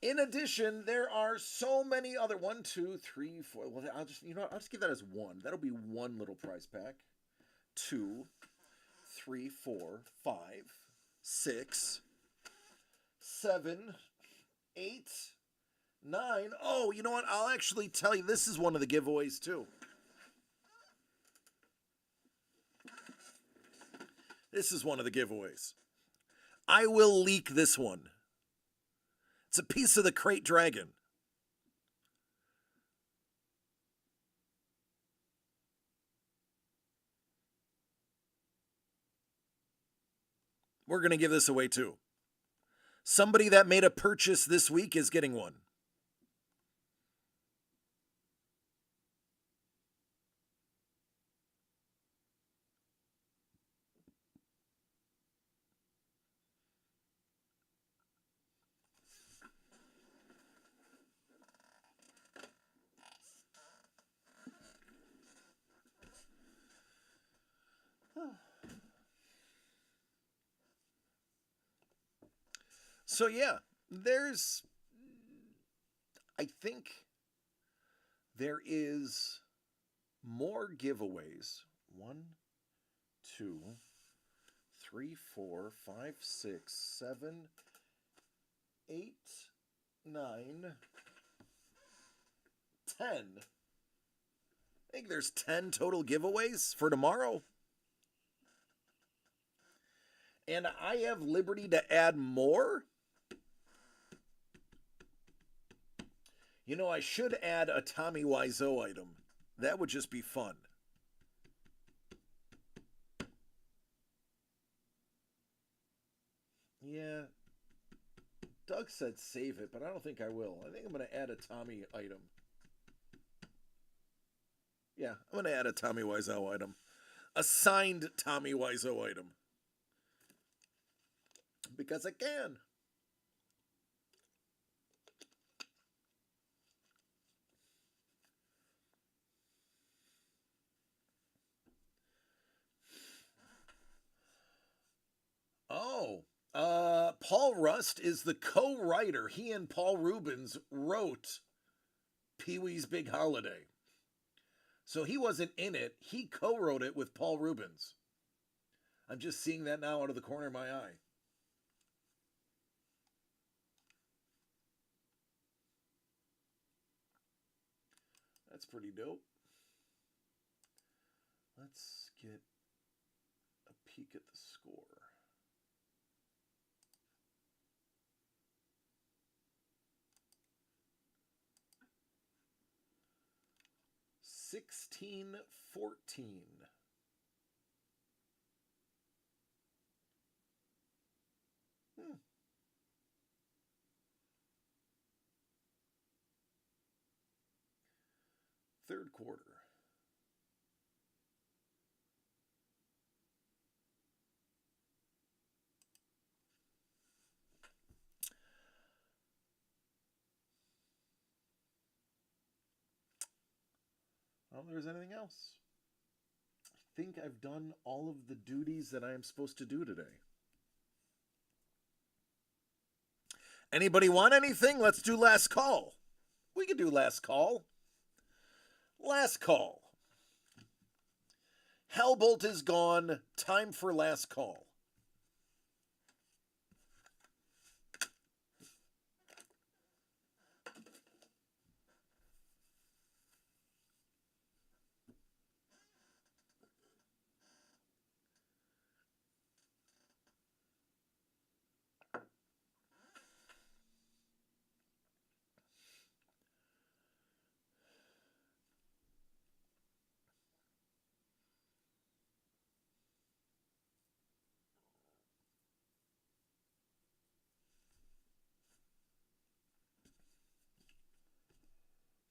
In addition, there are so many other 1, 2, 3, 4. Well, I'll just give that as 1. That'll be 1 little prize pack. 2, 3, 4, 5, 6, 7, 8, 9. Oh, you know what? I'll actually tell you, this is one of the giveaways too. This is one of the giveaways. I will leak this one. It's a piece of the Crate Dragon. We're going to give this away too. Somebody that made a purchase this week is getting one. So yeah, I think there is more giveaways. 1, 2, 3, 4, 5, 6, 7, 8, 9, 10. I think there's 10 total giveaways for tomorrow. And I have liberty to add more. You know, I should add a Tommy Wiseau item. That would just be fun. Yeah. Doug said save it, but I don't think I will. I think I'm going to add a Tommy item. Yeah, I'm going to add a Tommy Wiseau item. A signed Tommy Wiseau item. Because I can. Paul Rust is the co-writer. He and Paul Rubens wrote Pee-wee's Big Holiday. So he wasn't in it. He co-wrote it with Paul Rubens. I'm just seeing that now out of the corner of my eye. That's pretty dope. Let's get a peek at the score. $16-14. Third quarter. I don't know if there's anything else. I think I've done all of the duties that I am supposed to do today. Anybody want anything? Let's do last call. We can do last call. Last call. Hellbolt is gone. Time for last call.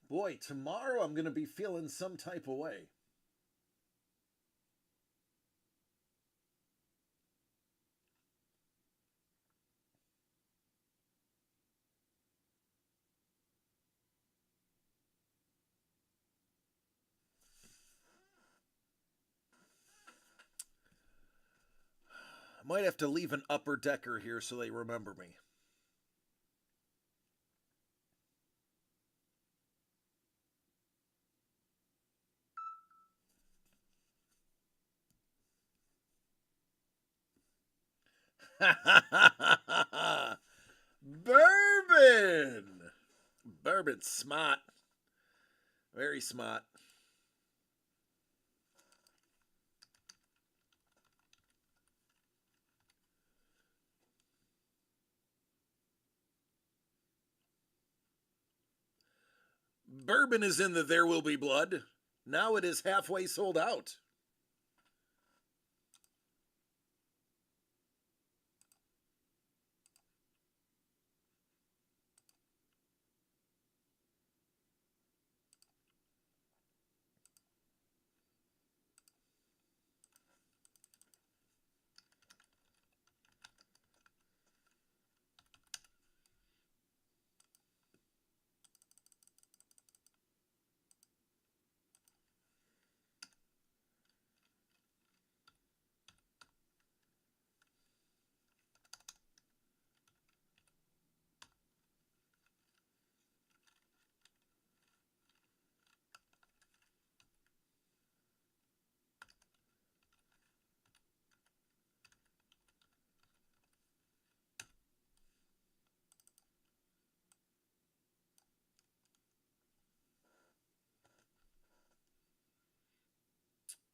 Boy, tomorrow I'm going to be feeling some type of way. I might have to leave an upper decker here so they remember me. Bourbon! Bourbon's smart. Very smart. Bourbon is in the There Will Be Blood. Now it is halfway sold out.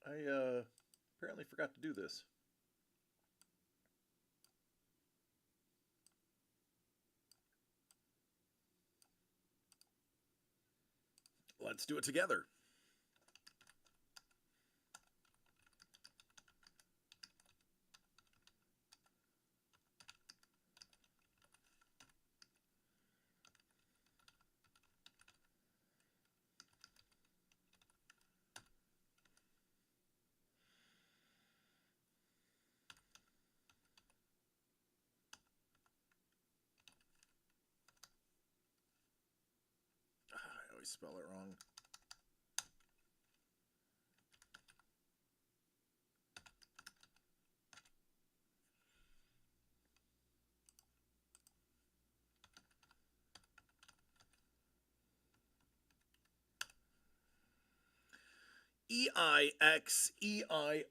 I apparently forgot to do this. Let's do it together. I always spell it wrong. EIXEIR.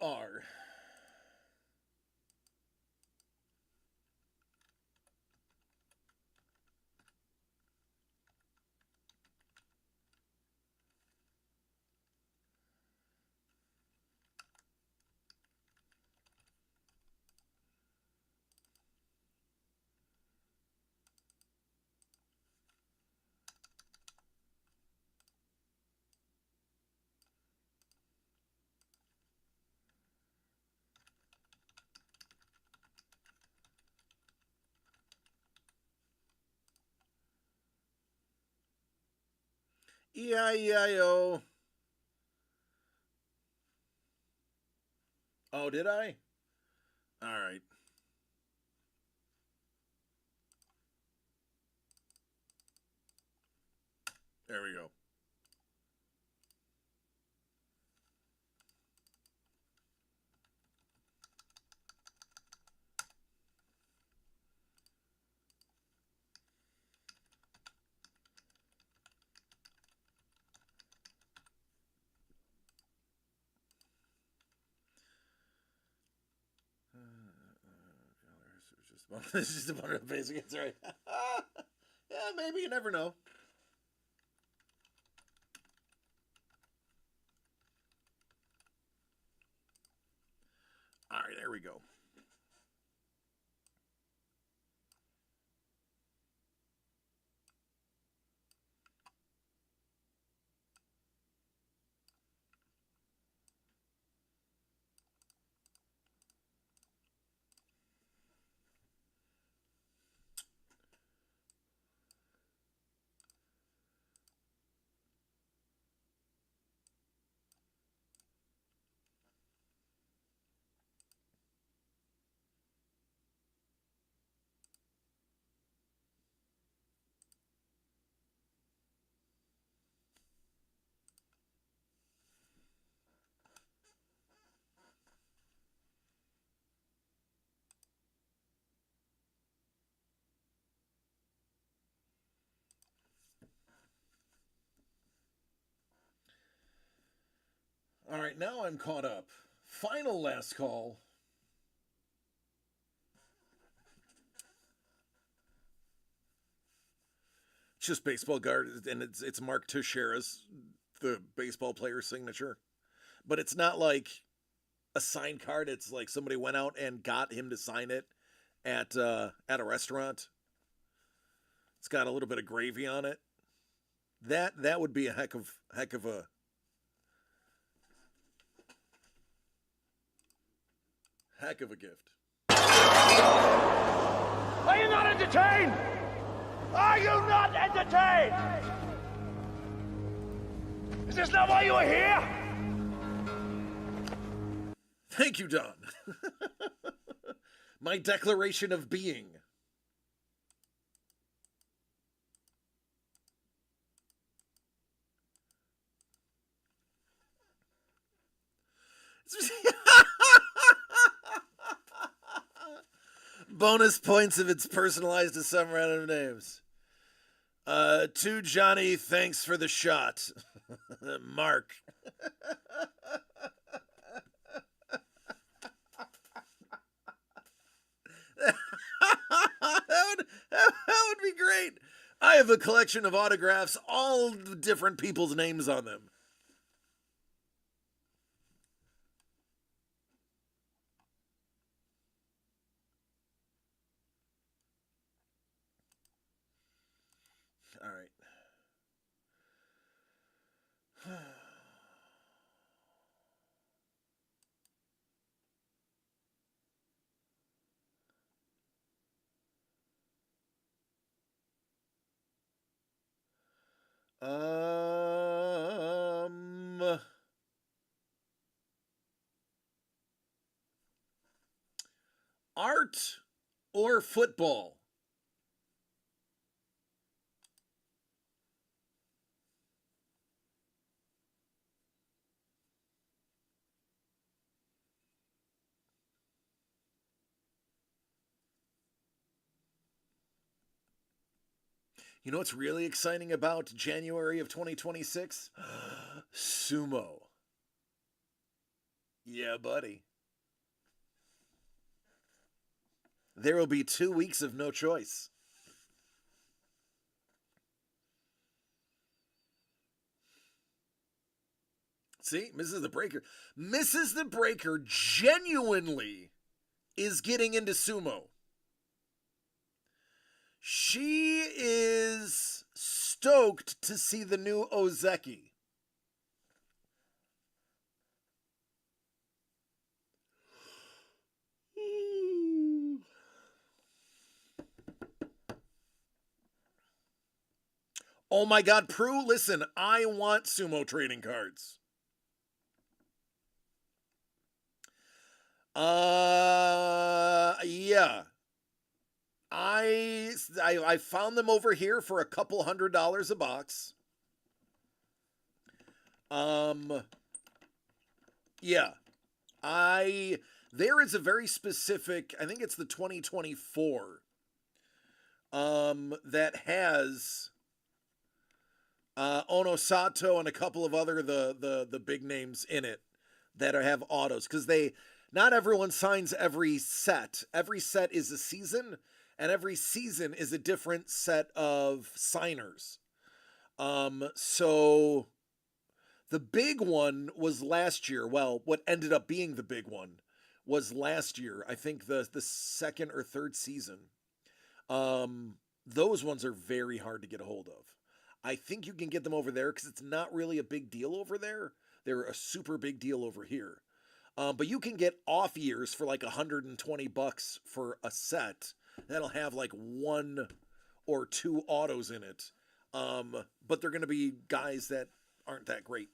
E-I-E-I-O. Oh, did I? All right. There we go. It's just a bunch of basic. It's right. Yeah, maybe, you never know. All right, there we go. All right, now I'm caught up. Final last call. It's just baseball card, and it's Mark Teixeira's, the baseball player's signature. But it's not like a signed card. It's like somebody went out and got him to sign it at a restaurant. It's got a little bit of gravy on it. That would be a heck of a gift. Are you not entertained? Are you not entertained? Is this not why you are here? Thank you, Don. My declaration of being. Bonus points if it's personalized to some random names. To Johnny, thanks for the shot. Mark. that would be great. I have a collection of autographs, all different people's names on them. All right. Art or football? You know what's really exciting about January of 2026? Sumo. Yeah, buddy. There will be 2 weeks of no choice. See, Mrs. the Breaker. Mrs. the Breaker genuinely is getting into sumo. She is stoked to see the new Ozeki. Oh my God, Prue, listen, I want sumo trading cards. Yeah. I found them over here for a couple $100 a box. Yeah. There is a very specific, I think it's the 2024, that has Onosato and a couple of other the big names in it that have autos, because not everyone signs every set. Every set is a season, and every season is a different set of signers. So the big one was last year. Well, what ended up being the big one was last year. I think the second or third season. Those ones are very hard to get a hold of. I think you can get them over there because it's not really a big deal over there. They're a super big deal over here. But you can get off years for like $120 for a set that'll have like 1 or 2 autos in it. But they're going to be guys that aren't that great.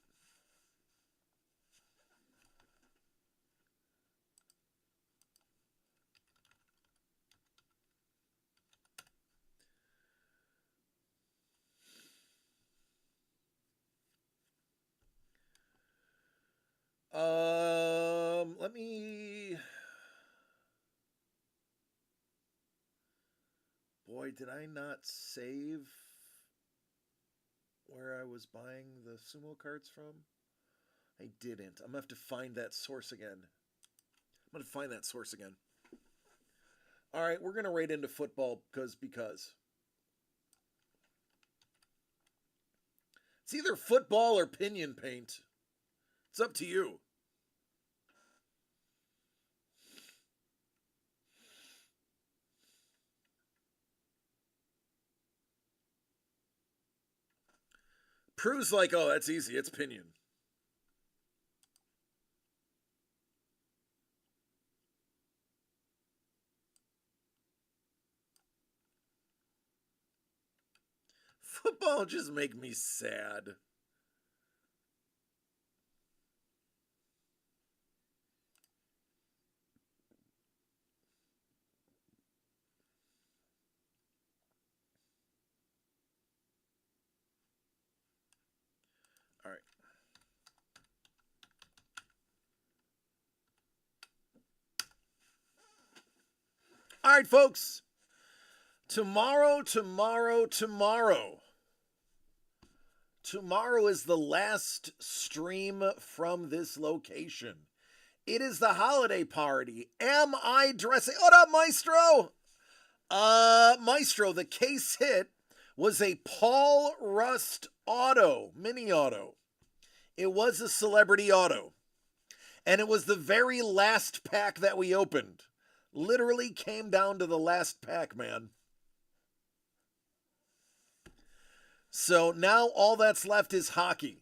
Let me. Boy, did I not save where I was buying the sumo cards from? I didn't. I'm gonna have to find that source again. All right, we're gonna raid into football because it's either football or pinion paint. It's up to you. Prue's like, oh, that's easy. It's pinion. Football just make me sad. All right. All right, folks. Tomorrow is the last stream from this location. It is the holiday party. Am I dressing? What up, Maestro? Maestro, the case hit was a Paul Rust auto, mini auto. It was a celebrity auto. And it was the very last pack that we opened. Literally came down to the last pack, man. So now all that's left is hockey.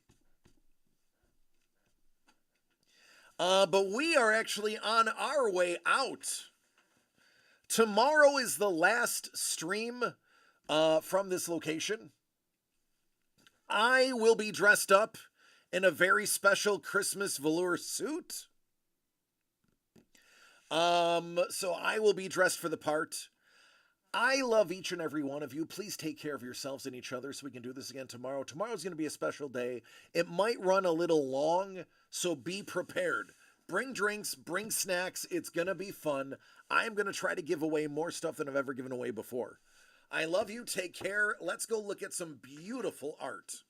But we are actually on our way out. Tomorrow is the last stream from this location. I will be dressed up in a very special Christmas velour suit. So I will be dressed for the part. I love each and every one of you. Please take care of yourselves and each other so we can do this again tomorrow. Tomorrow's going to be a special day. It might run a little long, so be prepared. Bring drinks, bring snacks. It's going to be fun. I'm going to try to give away more stuff than I've ever given away before. I love you. Take care. Let's go look at some beautiful art.